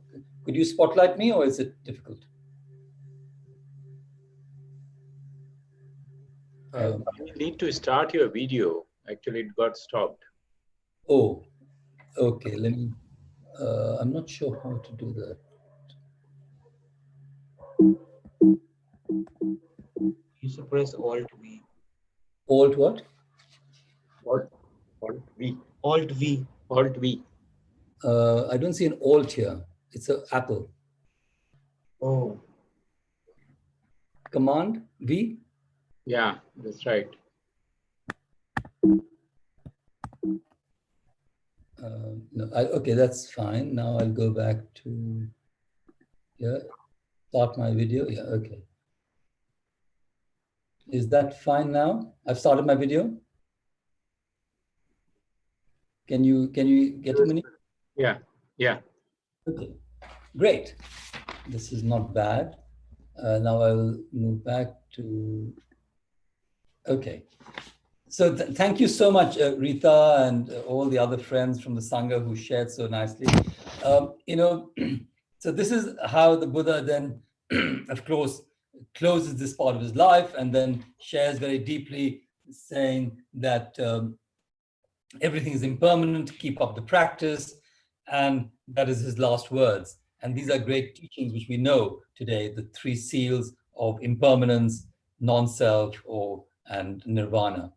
Could you spotlight me, or is it difficult? You need to start your video. Actually, it got stopped. Oh, okay. Let me. I'm not sure how to do that. You should press Alt V. Alt what? Alt V. Alt V. Alt V. I don't see an Alt here. It's an Apple. Oh. Command V? Yeah, that's right. No, okay, that's fine. Now I'll go back to, yeah, start my video. Yeah, okay. Is that fine now? I've started my video. Can you get me? Yeah, yeah. Okay, great. This is not bad. Now I'll move back to, okay. So thank you so much, Rita, and all the other friends from the Sangha who shared so nicely. You know, so this is how the Buddha then, of course, closes this part of his life and then shares very deeply, saying that everything is impermanent, keep up the practice, and that is his last words. And these are great teachings which we know today, the three seals of impermanence, non-self, and nirvana.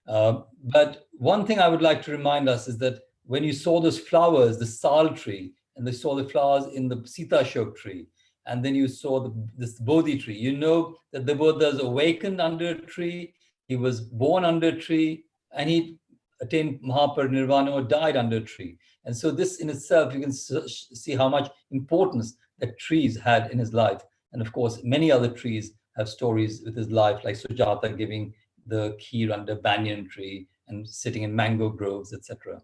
But one thing I would like to remind us is that when you saw those flowers, the sal tree, and they saw the flowers in the Sita Shok tree, and then you saw this Bodhi tree, you know that the Buddha was awakened under a tree, he was born under a tree, and he attained Mahaparinirvana or died under a tree. And so this in itself, you can see how much importance that trees had in his life. And of course, many other trees have stories with his life, like Sujata giving the kheer under banyan tree and sitting in mango groves, etc.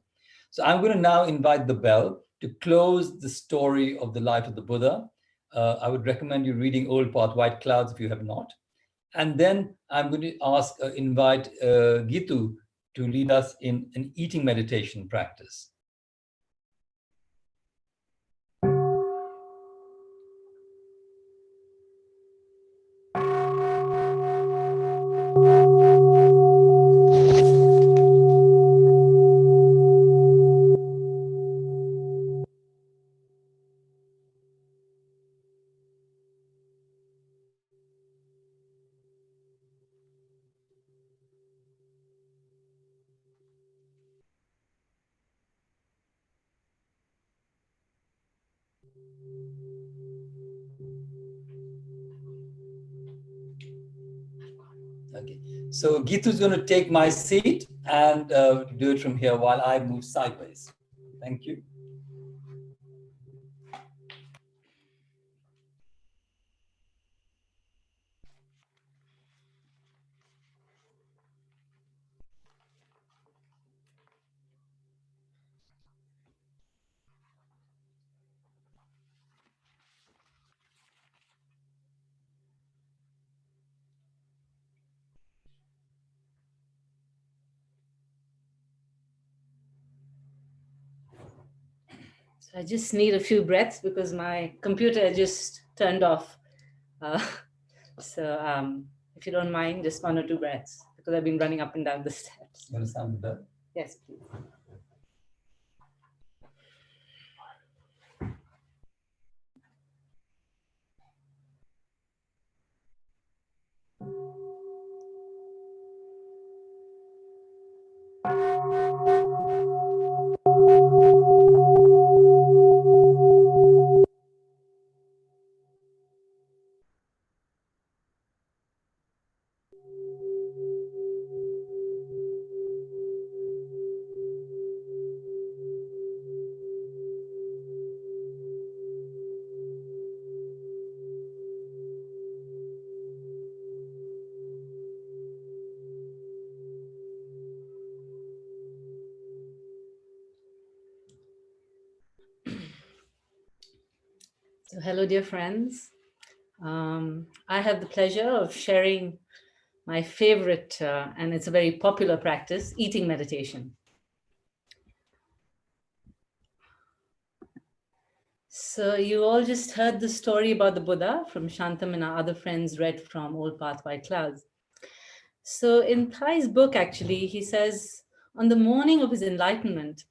So I'm going to now invite the bell to close the story of the life of the Buddha. I would recommend you reading Old Path, White Clouds if you have not. And then I'm going to invite Gitu to lead us in an eating meditation practice. Okay, so Gitu is going to take my seat and do it from here while I move sideways. Thank you. So I just need a few breaths because my computer just turned off. So if you don't mind, just 1 or 2 breaths because I've been running up and down the steps. You want to sound the bell? Yes, please. So hello, dear friends. I have the pleasure of sharing my favorite, and it's a very popular practice, eating meditation. So you all just heard the story about the Buddha from Shantam, and our other friends read from Old Path, White Clouds. So in Thai's book, actually, he says, on the morning of his enlightenment,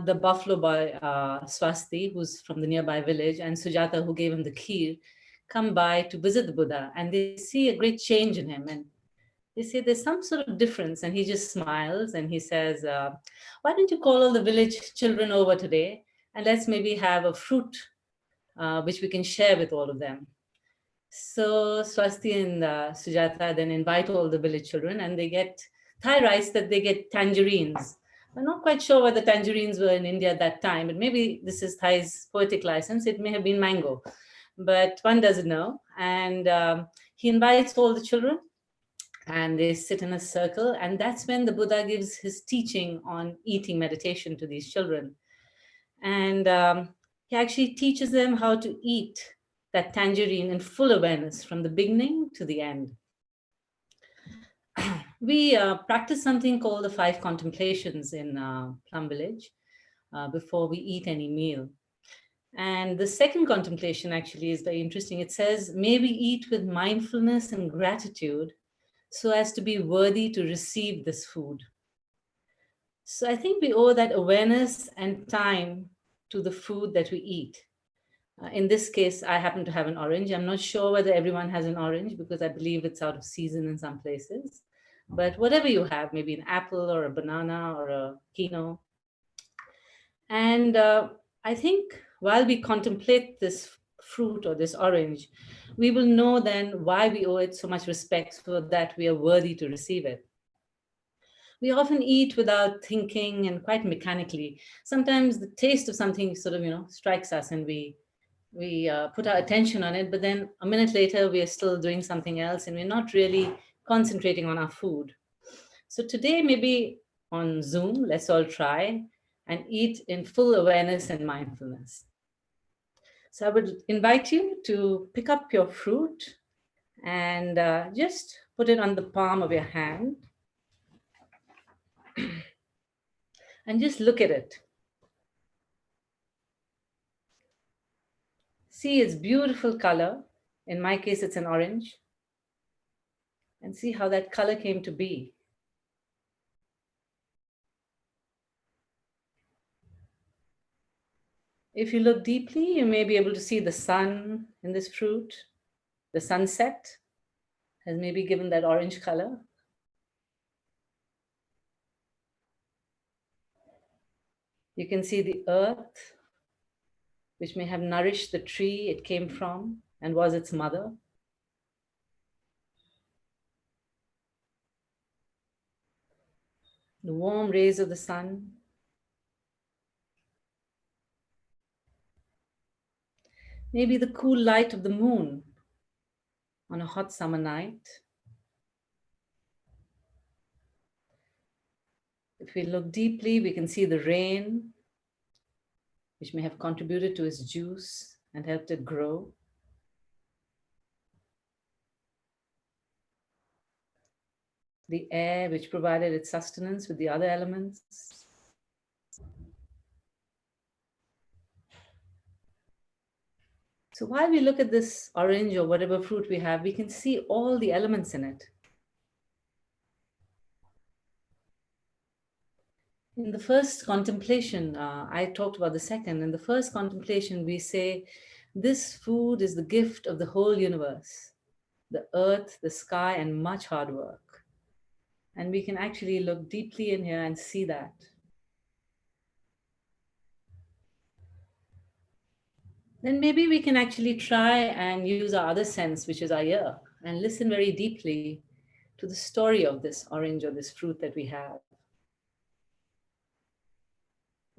the buffalo boy, Swasti, who's from the nearby village, and Sujata, who gave him the kheer, come by to visit the Buddha, and they see a great change in him. And they say there's some sort of difference. And he just smiles and he says, why don't you call all the village children over today and let's maybe have a fruit which we can share with all of them. So Swasti and Sujata then invite all the village children, and they get, Thai writes that they get tangerines. I'm not quite sure whether tangerines were in India at that time, but maybe this is Thai's poetic license. It may have been mango, but one doesn't know. And he invites all the children, and they sit in a circle. And that's when the Buddha gives his teaching on eating meditation to these children. And he actually teaches them how to eat that tangerine in full awareness from the beginning to the end. We practice something called the 5 contemplations in Plum Village before we eat any meal. And the second contemplation actually is very interesting. It says, may we eat with mindfulness and gratitude so as to be worthy to receive this food. So I think we owe that awareness and time to the food that we eat. In this case, I happen to have an orange. I'm not sure whether everyone has an orange because I believe it's out of season in some places. But whatever you have, maybe an apple or a banana or a quinoa. And I think while we contemplate this fruit or this orange, we will know then why we owe it so much respect so that we are worthy to receive it. We often eat without thinking and quite mechanically. Sometimes the taste of something sort of, strikes us and we put our attention on it, but then a minute later, we are still doing something else and we're not really concentrating on our food. So today, maybe on Zoom, let's all try and eat in full awareness and mindfulness. So I would invite you to pick up your fruit and just put it on the palm of your hand and just look at it. See its beautiful color. In my case, it's an orange. And see how that color came to be. If you look deeply, you may be able to see the sun in this fruit. The sunset has maybe given that orange color. You can see the earth, which may have nourished the tree it came from and was its mother. The warm rays of the sun. Maybe the cool light of the moon on a hot summer night. If we look deeply, we can see the rain, which may have contributed to its juice and helped it grow. The air, which provided its sustenance with the other elements. So while we look at this orange or whatever fruit we have, we can see all the elements in it. In the first contemplation, I talked about the second. In the first contemplation, we say, this food is the gift of the whole universe, the earth, the sky, and much hard work. And we can actually look deeply in here and see that. Then maybe we can actually try and use our other sense, which is our ear, and listen very deeply to the story of this orange or this fruit that we have.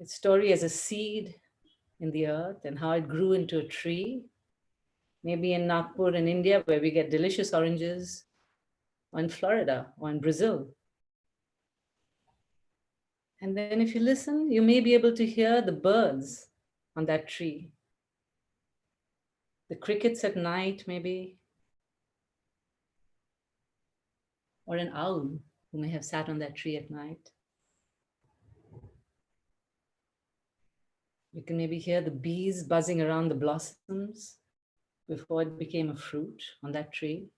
Its story as a seed in the earth and how it grew into a tree. Maybe in Nagpur in India, where we get delicious oranges, or in Florida, or in Brazil. And then if you listen, you may be able to hear the birds on that tree. The crickets at night, maybe. Or an owl who may have sat on that tree at night. You can maybe hear the bees buzzing around the blossoms before it became a fruit on that tree.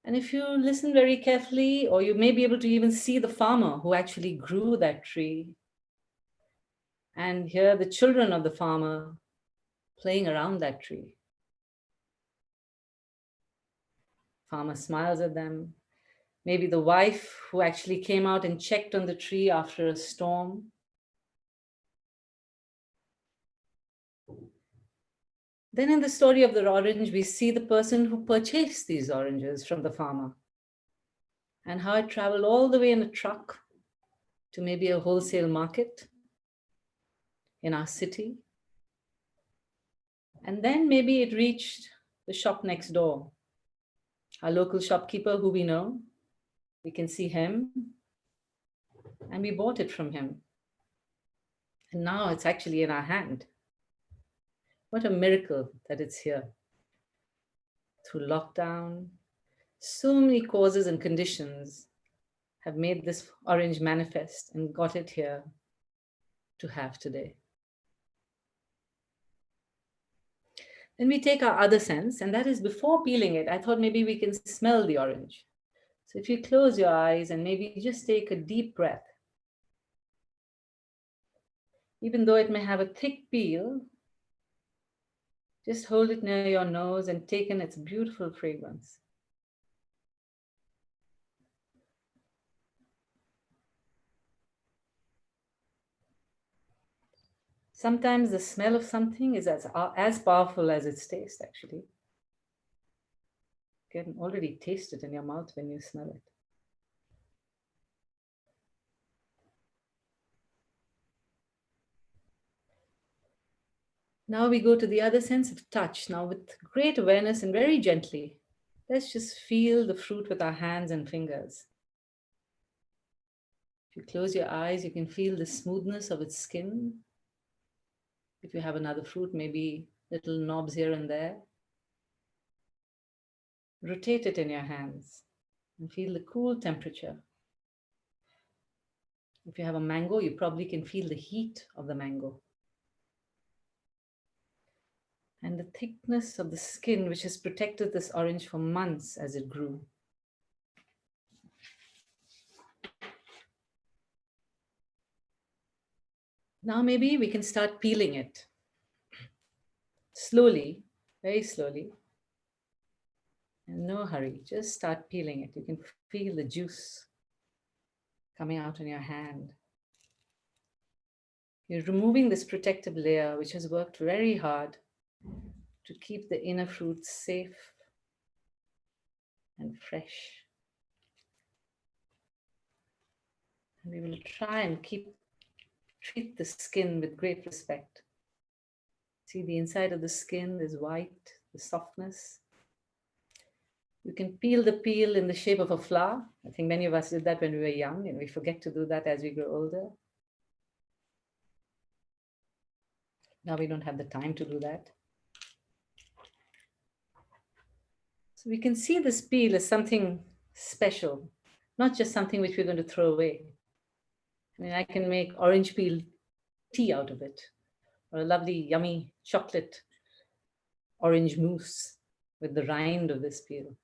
And if you listen very carefully, or you may be able to even see the farmer who actually grew that tree and hear the children of the farmer playing around that tree. Farmer smiles at them. Maybe the wife who actually came out and checked on the tree after a storm. Then in the story of the orange, we see the person who purchased these oranges from the farmer and how it traveled all the way in a truck to maybe a wholesale market in our city. And then maybe it reached the shop next door. Our local shopkeeper who we know, we can see him and we bought it from him. And now it's actually in our hand. What a miracle that it's here. Through lockdown, so many causes and conditions have made this orange manifest and got it here to have today. Then we take our other sense, and that is before peeling it, I thought maybe we can smell the orange. So if you close your eyes and maybe just take a deep breath, even though it may have a thick peel, just hold it near your nose and take in its beautiful fragrance. Sometimes the smell of something is as powerful as its taste, actually. You can already taste it in your mouth when you smell it. Now we go to the other sense of touch. Now with great awareness and very gently, let's just feel the fruit with our hands and fingers. If you close your eyes, you can feel the smoothness of its skin. If you have another fruit, maybe little knobs here and there. Rotate it in your hands and feel the cool temperature. If you have a mango, you probably can feel the heat of the mango. And the thickness of the skin, which has protected this orange for months as it grew. Now maybe we can start peeling it. Slowly, very slowly. And no hurry, just start peeling it. You can feel the juice coming out in your hand. You're removing this protective layer, which has worked very hard to keep the inner fruits safe and fresh. And we will try and treat the skin with great respect. See, the inside of the skin is white, the softness. You can peel the peel in the shape of a flower. I think many of us did that when we were young, and we forget to do that as we grow older. Now we don't have the time to do that. So we can see this peel as something special, not just something which we're going to throw away. I mean, I can make orange peel tea out of it, or a lovely, yummy chocolate orange mousse with the rind of this peel.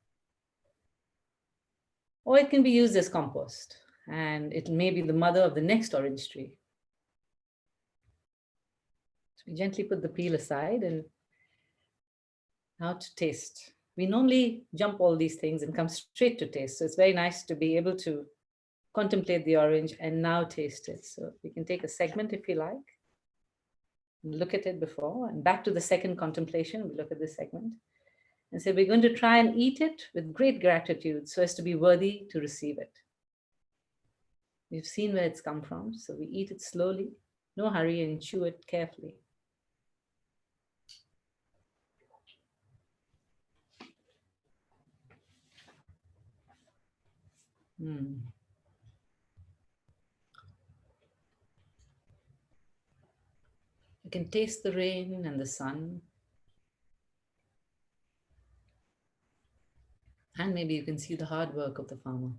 Or it can be used as compost, and it may be the mother of the next orange tree. So we gently put the peel aside, and now to taste. We normally jump all these things and come straight to taste. So it's very nice to be able to contemplate the orange and now taste it. So we can take a segment if you like, look at it before, and back to the second contemplation, we look at this segment and say, we're going to try and eat it with great gratitude so as to be worthy to receive it. We've seen where it's come from, so we eat it slowly, no hurry, and chew it carefully. You can taste the rain and the sun. And maybe you can see the hard work of the farmer.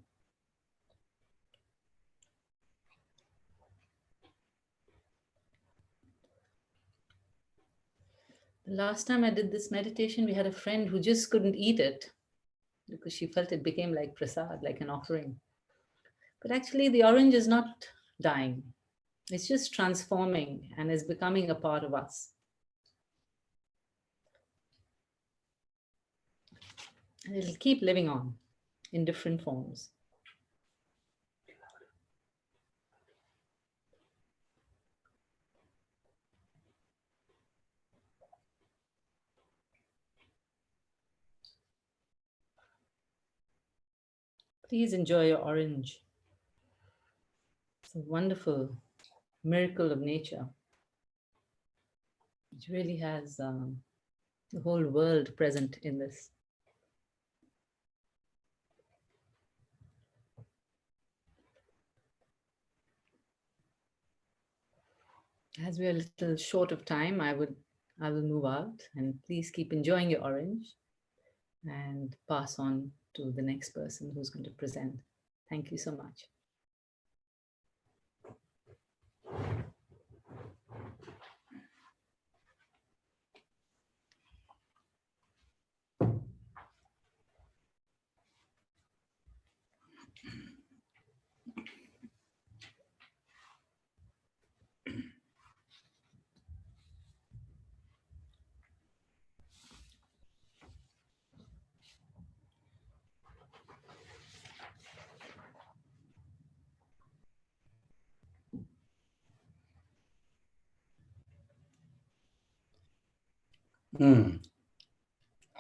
The last time I did this meditation, we had a friend who just couldn't eat it because she felt it became like prasad, like an offering. But actually the orange is not dying. It's just transforming and is becoming a part of us. And it'll keep living on in different forms. Please enjoy your orange. It's a wonderful miracle of nature. It really has the whole world present in this. As we are a little short of time, I will move out, and please keep enjoying your orange and pass on to the next person who's going to present. Thank you so much.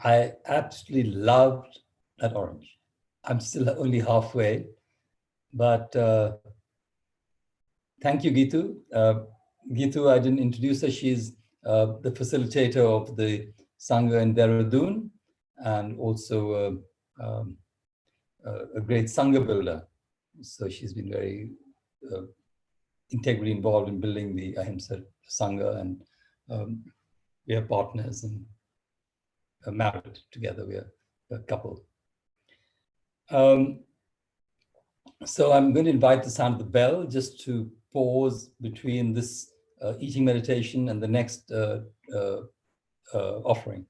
I absolutely loved that orange. I'm still only halfway, but thank you, Gitu. Gitu, I didn't introduce her. She's the facilitator of the Sangha in Dehradun and also a great Sangha builder. So she's been very integrally involved in building the Ahimsa Sangha, and we are partners and married together. We are a couple. So I'm going to invite the sound of the bell just to pause between this eating meditation and the next offering.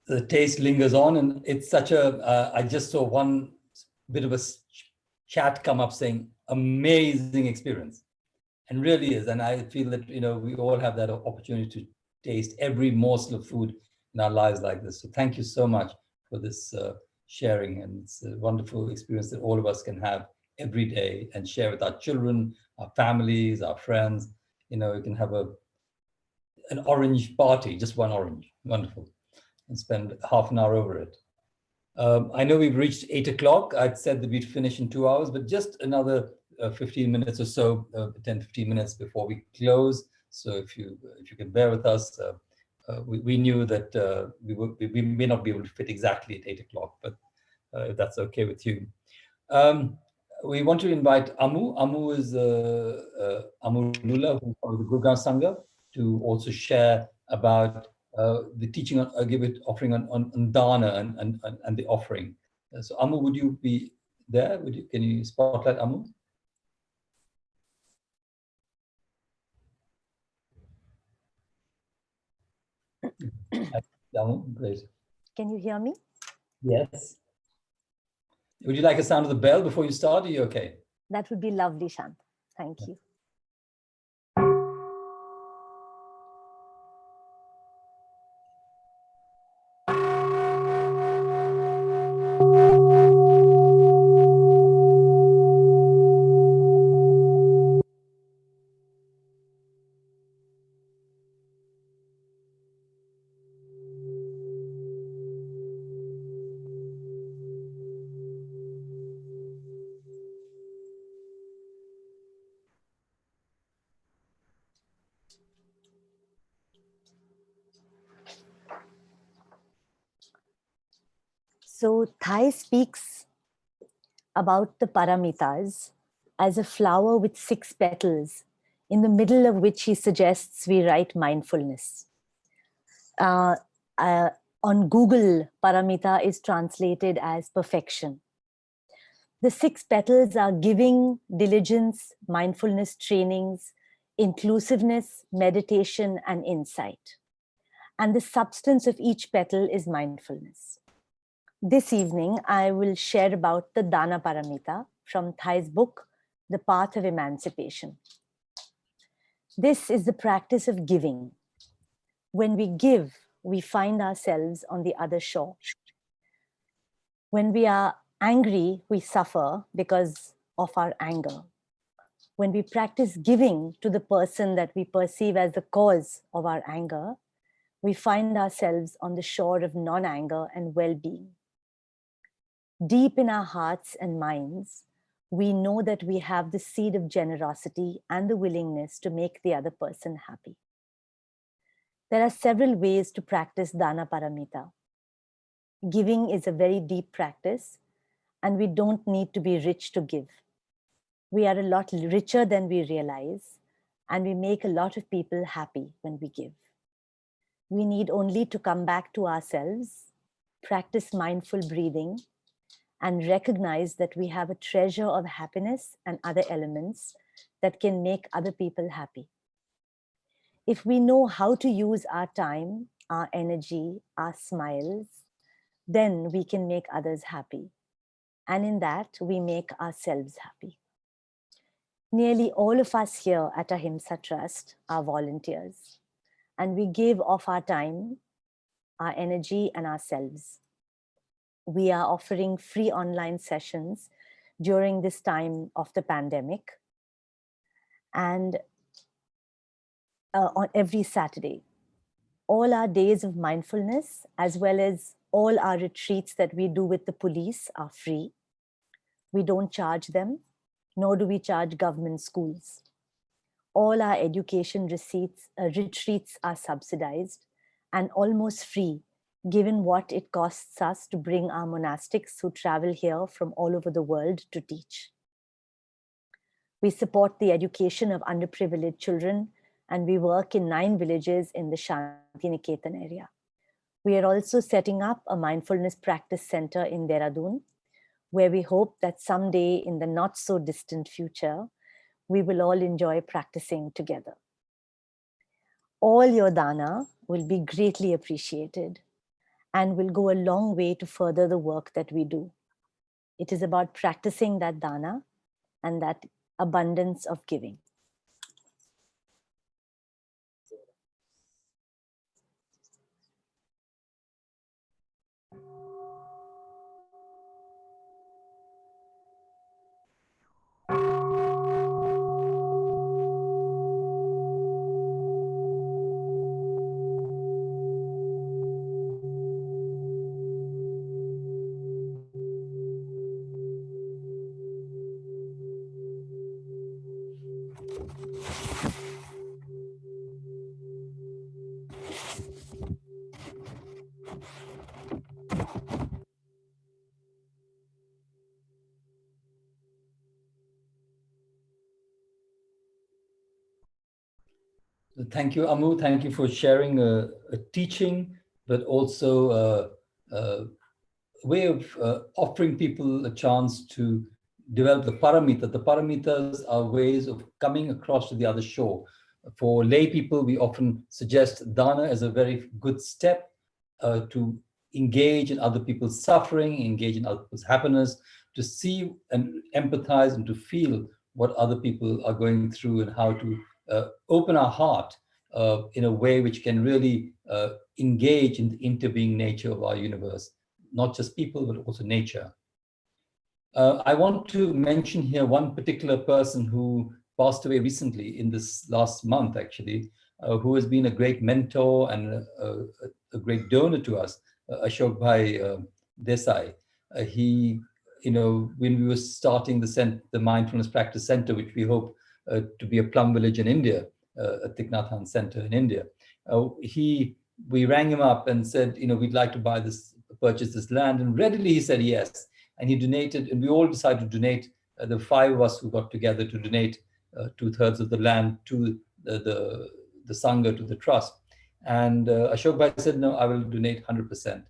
The taste lingers on, and it's such a, I just saw one bit of a chat come up saying, amazing experience. And really is. And I feel that, we all have that opportunity to taste every morsel of food in our lives like this. So thank you so much for this sharing. And it's a wonderful experience that all of us can have every day and share with our children, our families, our friends. We can have an orange party, just one orange. Wonderful. And spend half an hour over it. I know we've reached 8 o'clock. I'd said that we'd finish in 2 hours, but just another 15 minutes or so, 10, 15 minutes before we close. So if you can bear with us, we knew that we may not be able to fit exactly at 8 o'clock, but if that's okay with you. We want to invite Amu. Amu is Amu Lula, who's from the Gurgaon Sangha, to also share about the teaching, offering on dana and the offering. So Amu, would you be there? Can you spotlight Amu? Amu, great. Can you hear me? Yes. Would you like a sound of the bell before you start? Are you okay? That would be lovely, Shant. Thank you. So Thai speaks about the paramitas as a flower with 6 petals, in the middle of which he suggests we write mindfulness. On Google, paramita is translated as perfection. The 6 petals are giving, diligence, mindfulness trainings, inclusiveness, meditation, and insight. And the substance of each petal is mindfulness. This evening, I will share about the Dana Paramita from Thai's book, The Path of Emancipation. This is the practice of giving. When we give, we find ourselves on the other shore. When we are angry, we suffer because of our anger. When we practice giving to the person that we perceive as the cause of our anger, we find ourselves on the shore of non-anger and well-being. Deep in our hearts and minds, we know that we have the seed of generosity and the willingness to make the other person happy. There are several ways to practice Dana Paramita. Giving is a very deep practice, and we don't need to be rich to give. We are a lot richer than we realize, and we make a lot of people happy when we give. We need only to come back to ourselves, practice mindful breathing, and recognize that we have a treasure of happiness and other elements that can make other people happy. If we know how to use our time, our energy, our smiles, then we can make others happy. And in that, we make ourselves happy. Nearly all of us here at Ahimsa Trust are volunteers, and we give of our time, our energy, and ourselves. We are offering free online sessions during this time of the pandemic, and on every Saturday. All our days of mindfulness, as well as all our retreats that we do with the police, are free. We don't charge them, nor do we charge government schools. All our education retreats are subsidized and almost free, given what it costs us to bring our monastics who travel here from all over the world to teach. We support the education of underprivileged children, and we work in 9 villages in the Shantiniketan area. We are also setting up a mindfulness practice center in Dehradun, where we hope that someday in the not so distant future, we will all enjoy practicing together. All your dana will be greatly appreciated and will go a long way to further the work that we do. It is about practicing that dana and that abundance of giving. Thank you, Amu. Thank you for sharing a teaching, but also a way of offering people a chance to develop the paramita. The paramitas are ways of coming across to the other shore. For lay people, we often suggest dana as a very good step to engage in other people's suffering, engage in other people's happiness, to see and empathize and to feel what other people are going through and how to open our heart in a way which can really engage in the interbeing nature of our universe, not just people, but also nature. I want to mention here one particular person who passed away recently in this last month, actually, who has been a great mentor and a great donor to us, Ashok Bhai Desai. He, when we were starting the Mindfulness Practice Center, which we hope to be a plum village in India, a Thich Nhat Hanh Center in India, we rang him up and said, we'd like to purchase this land, and readily he said yes. And he donated, and we all decided to donate, the 5 of us who got together to donate 2/3 of the land to the Sangha, to the trust. And Ashok Bhai said, no, I will donate 100%.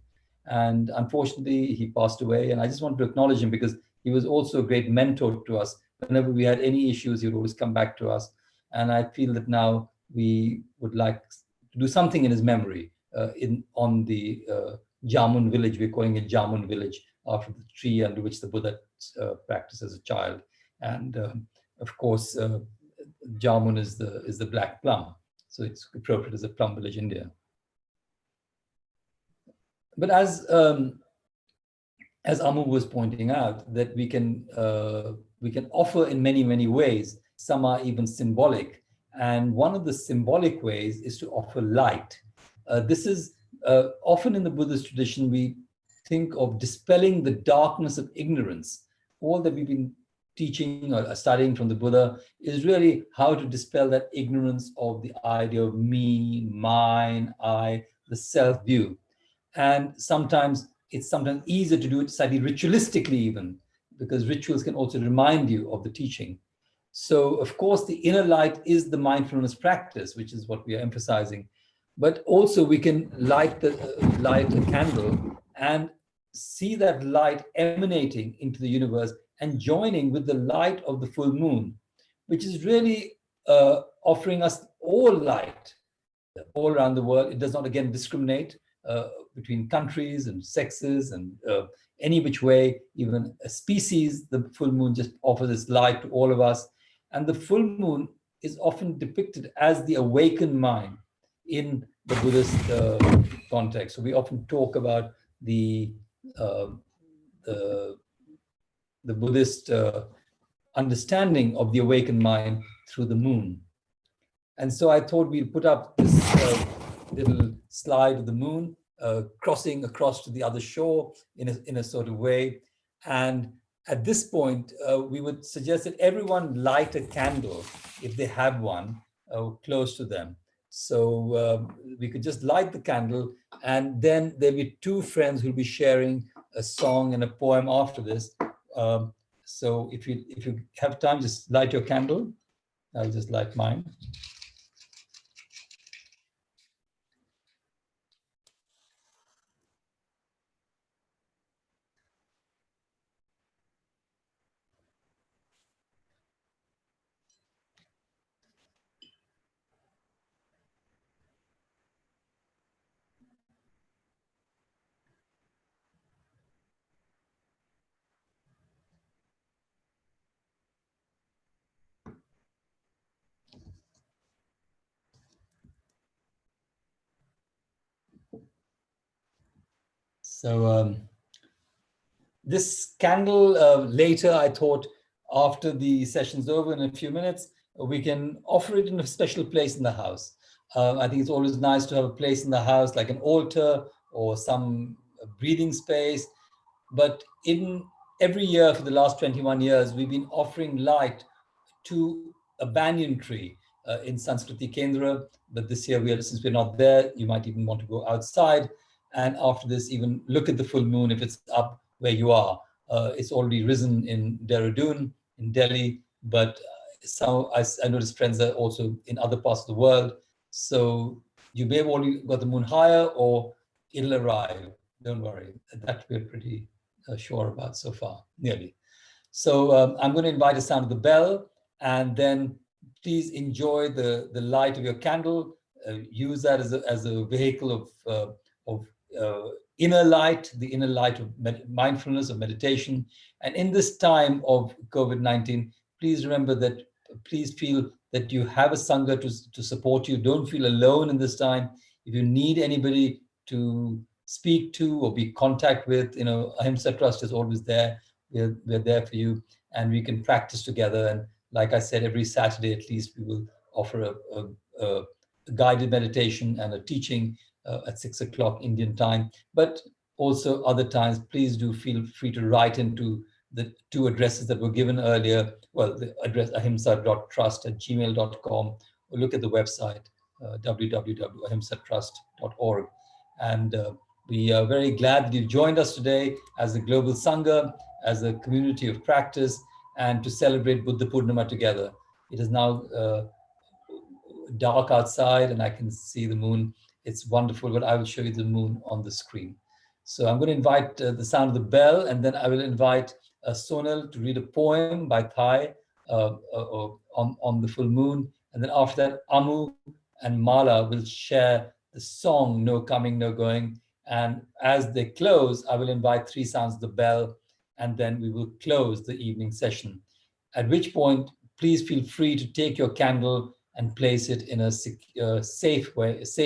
And unfortunately, he passed away. And I just wanted to acknowledge him because he was also a great mentor to us. Whenever we had any issues, he would always come back to us. And I feel that now we would like to do something in his memory on the Jamun village. We're calling it Jamun village, after the tree under which the Buddha practiced as a child. And of course, Jamun is the black plum. So it's appropriate as a plum village, India. But as Amu was pointing out, that we can offer in many, many ways. Some are even symbolic. And one of the symbolic ways is to offer light. This is often in the Buddhist tradition, we think of dispelling the darkness of ignorance. All that we've been teaching or studying from the Buddha is really how to dispel that ignorance of the idea of me, mine, I, the self view. And sometimes it's sometimes easier to do it slightly ritualistically even, because rituals can also remind you of the teaching. So of course, the inner light is the mindfulness practice, which is what we are emphasizing. But also we can light a candle and see that light emanating into the universe and joining with the light of the full moon, which is really offering us all light all around the world. It does not, again, discriminate between countries and sexes and any which way, even a species. The full moon just offers its light to all of us. And the full moon is often depicted as the awakened mind in the Buddhist context. So we often talk about the Buddhist understanding of the awakened mind through the moon. And so I thought we'd put up this little slide of the moon crossing across to the other shore in a sort of way. And at this point, we would suggest that everyone light a candle, if they have one, close to them. So we could just light the candle, and then there'll be two friends who'll be sharing a song and a poem after this. So if you have time, just light your candle. I'll just light mine. So this candle later, I thought after the session's over in a few minutes, we can offer it in a special place in the house. I think it's always nice to have a place in the house, like an altar or some breathing space. But in every year for the last 21 years, we've been offering light to a banyan tree in Sanskriti Kendra. But this year, since we're not there, you might even want to go outside. And after this, even look at the full moon if it's up where you are. It's already risen in Dehradun, in Delhi, but I noticed friends are also in other parts of the world. So you may have already got the moon higher, or it'll arrive. Don't worry. That we're pretty sure about so far, nearly. So I'm going to invite a sound of the bell, and then please enjoy the light of your candle. Use that as a vehicle of inner light, the inner light of mindfulness, of meditation. And in this time of COVID-19, please remember that, please feel that you have a Sangha to support you. Don't feel alone in this time. If you need anybody to speak to or be in contact with, Ahimsa Trust is always there. We're there for you, and we can practice together. And like I said, every Saturday at least, we will offer a guided meditation and a teaching at 6 o'clock Indian time. But also other times, please do feel free to write into the two addresses that were given earlier. Well, the address ahimsa.trust@gmail.com, or look at the website www.ahimsatrust.org. And we are very glad that you've joined us today as a global Sangha, as a community of practice, and to celebrate Buddhapurnima together. It is now dark outside and I can see the moon. It's wonderful, but I will show you the moon on the screen. So I'm going to invite the sound of the bell, and then I will invite Sonal to read a poem by Thai on the full moon. And then after that, Amu and Mala will share the song, No Coming, No Going. And as they close, I will invite three sounds of the bell, and then we will close the evening session. At which point, please feel free to take your candle and place it in a safe place,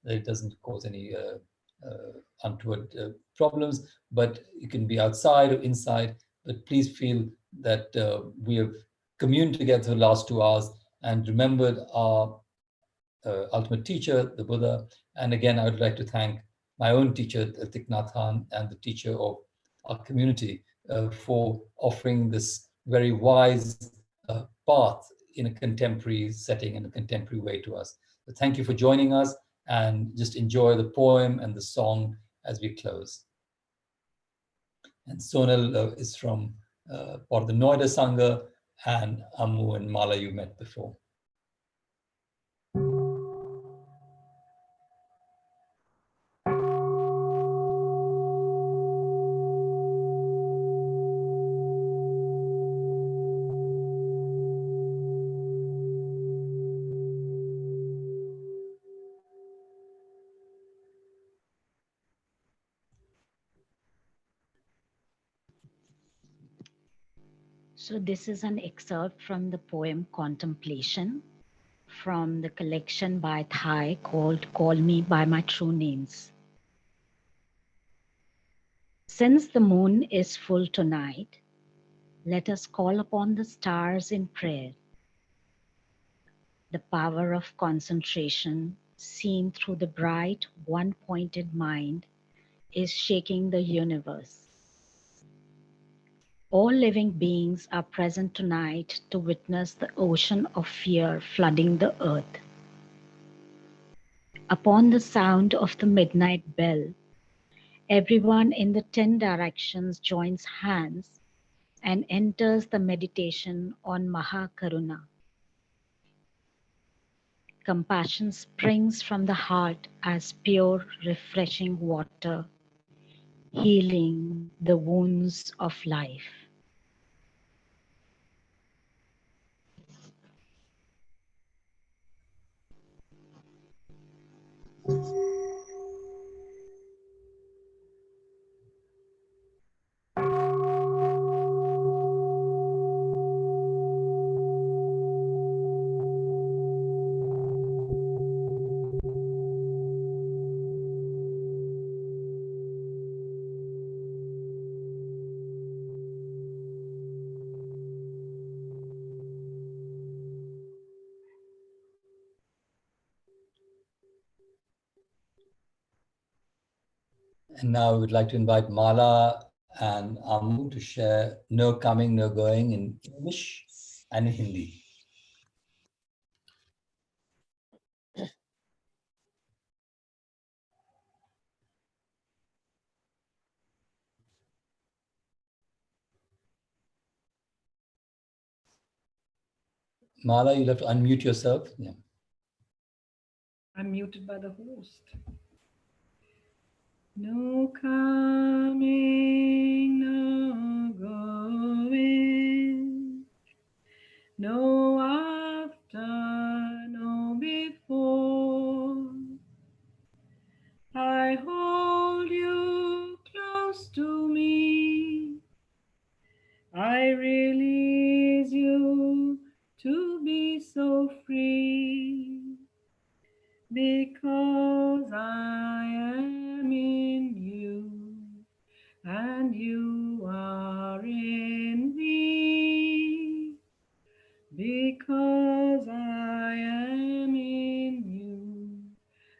that it doesn't cause any untoward problems, but it can be outside or inside. But please feel that we have communed together for the last 2 hours and remembered our ultimate teacher, the Buddha. And again, I would like to thank my own teacher, Thich Nhat Hanh, and the teacher of our community for offering this very wise path in a contemporary setting, in a contemporary way to us. So thank you for joining us, and just enjoy the poem and the song as we close. And Sonal is from part of the Noida Sangha, and Ammu and Mala you met before. So this is an excerpt from the poem Contemplation from the collection by Thai called Call Me by My True Names. Since the moon is full tonight, let us call upon the stars in prayer. The power of concentration seen through the bright one-pointed mind is shaking the universe. All living beings are present tonight to witness the ocean of fear flooding the earth. Upon the sound of the midnight bell, everyone in the 10 directions joins hands and enters the meditation on Mahakaruna. Compassion springs from the heart as pure, refreshing water, healing the wounds of life. And now we would like to invite Mala and Ammu to share No Coming, No Going in English and in Hindi. Mala, you'll have to unmute yourself. Yeah. I'm muted by the host. No coming, no going, no after, no before. I hold you close to me. I release you to be so free. Because I am in you and you are in me. Because I am in you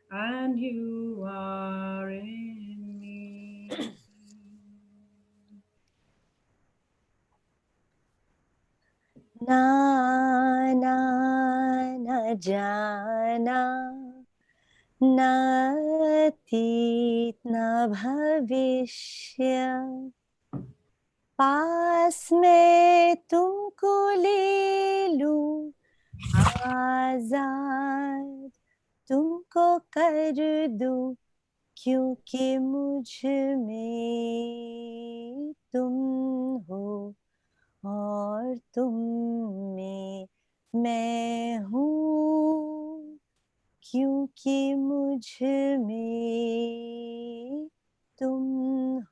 and you are in me. Na na na jana, na अतीत na भविष्य, पास में तुमको ले लूं, आजाद तुमको कर दूं, क्योंकि मुझ में तुम हो और तुम में मैं हूँ, क्योंकि मुझ में तुम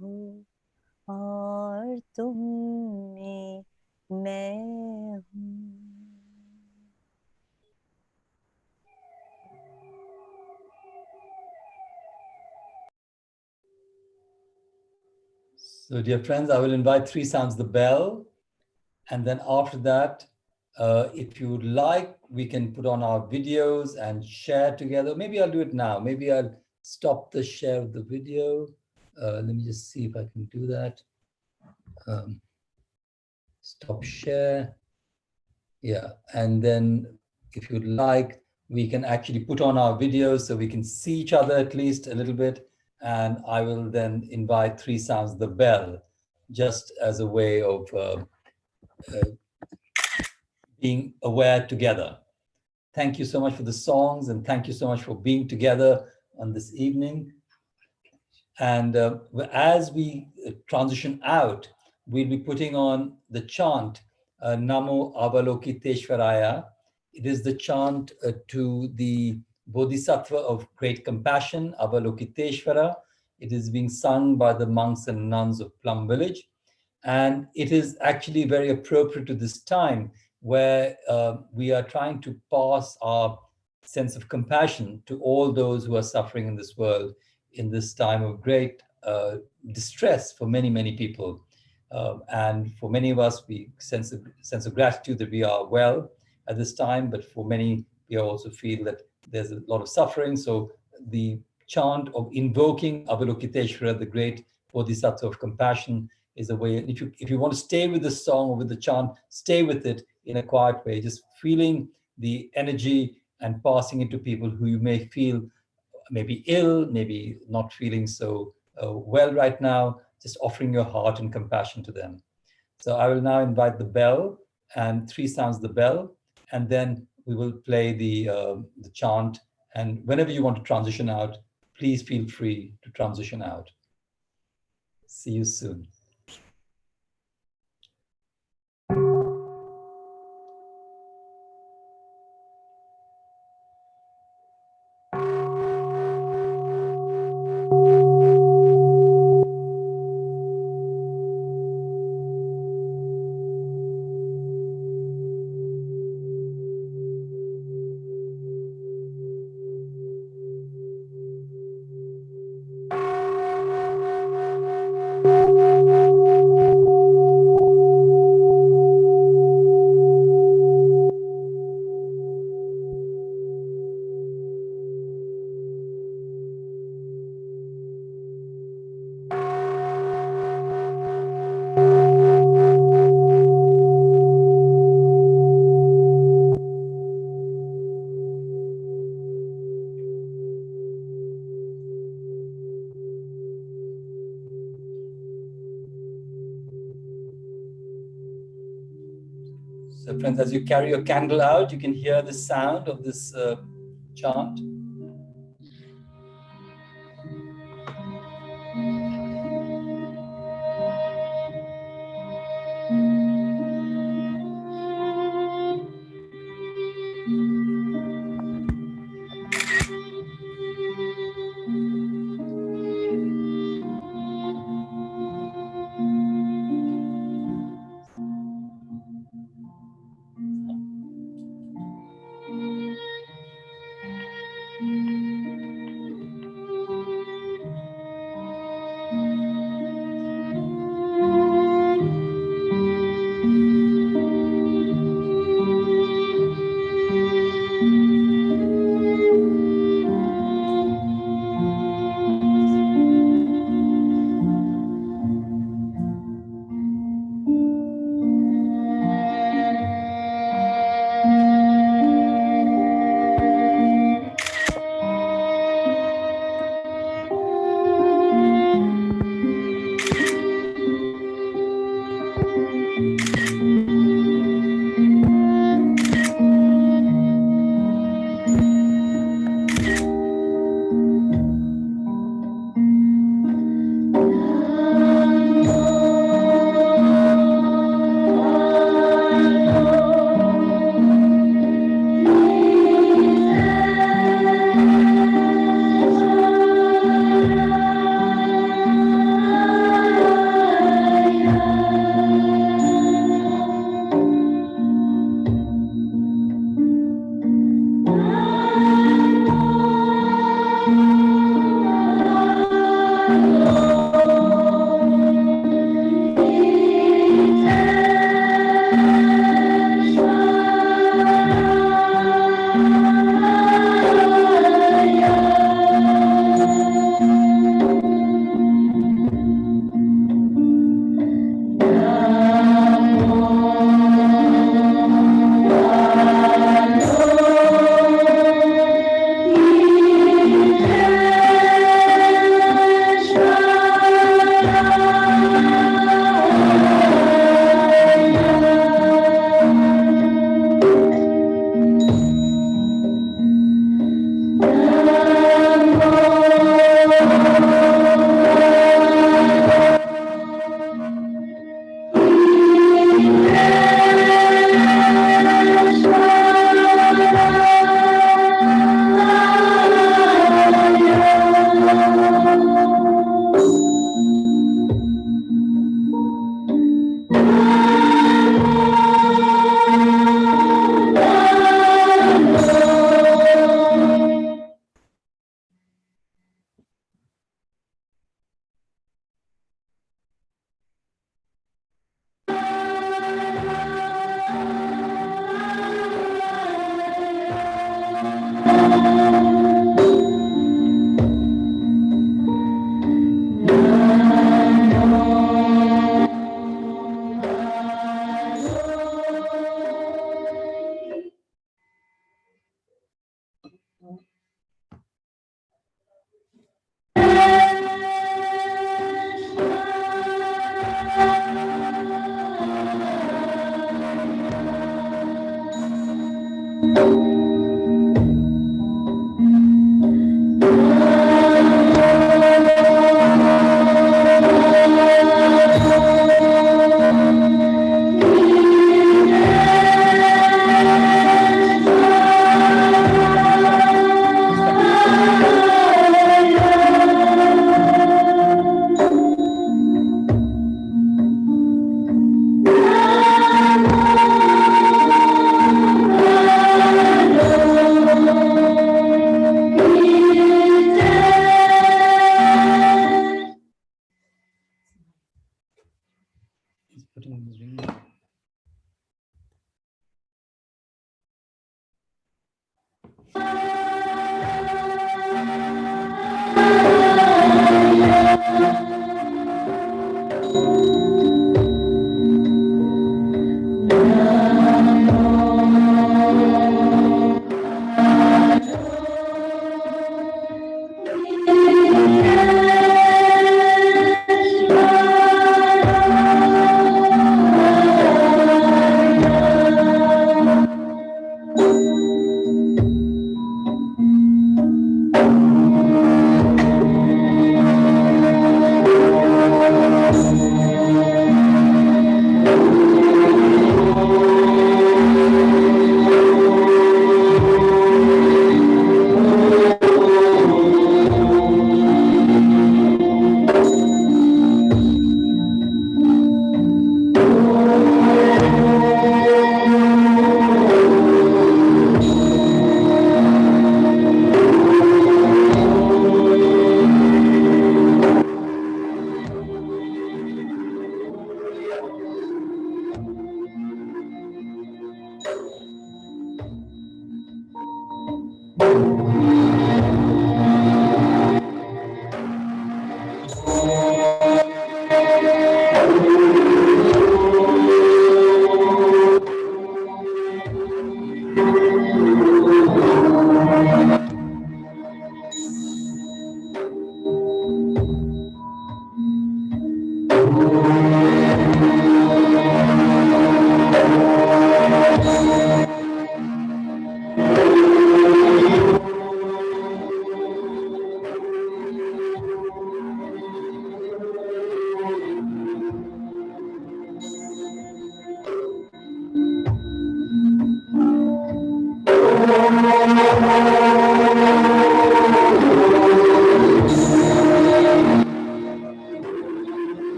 हो और तुम में मैं हूँ. So dear friends, I will invite three sounds the bell. And then after that, If you would like, we can put on our videos and share together. Maybe I'll do it now. Maybe I'll stop the share of the video. Let me just see if I can do that. Stop share. Yeah, and then if you'd like, we can actually put on our videos so we can see each other at least a little bit. And I will then invite Three Sounds the Bell, just as a way of being aware together. Thank you so much for the songs, and thank you so much for being together on this evening. And as we transition out, we'll be putting on the chant, Namo Avalokiteshvaraya. It is the chant to the Bodhisattva of great compassion, Avalokiteshvara. It is being sung by the monks and nuns of Plum Village. And it is actually very appropriate to this time where we are trying to pass our sense of compassion to all those who are suffering in this world in this time of great distress for many, many people. And for many of us, we sense of gratitude that we are well at this time, but for many, we also feel that there's a lot of suffering. So the chant of invoking Avalokiteshvara, the great Bodhisattva of compassion, is a way. If you want to stay with the song or with the chant, stay with it in a quiet way, just feeling the energy and passing it to people who you may feel maybe ill, maybe not feeling so well right now, just offering your heart and compassion to them. So I will now invite the bell, and Three Sounds the Bell, and then we will play the chant. And whenever you want to transition out, please feel free to transition out. See you soon. So friends, as you carry your candle out, you can hear the sound of this chant. He's putting his ring.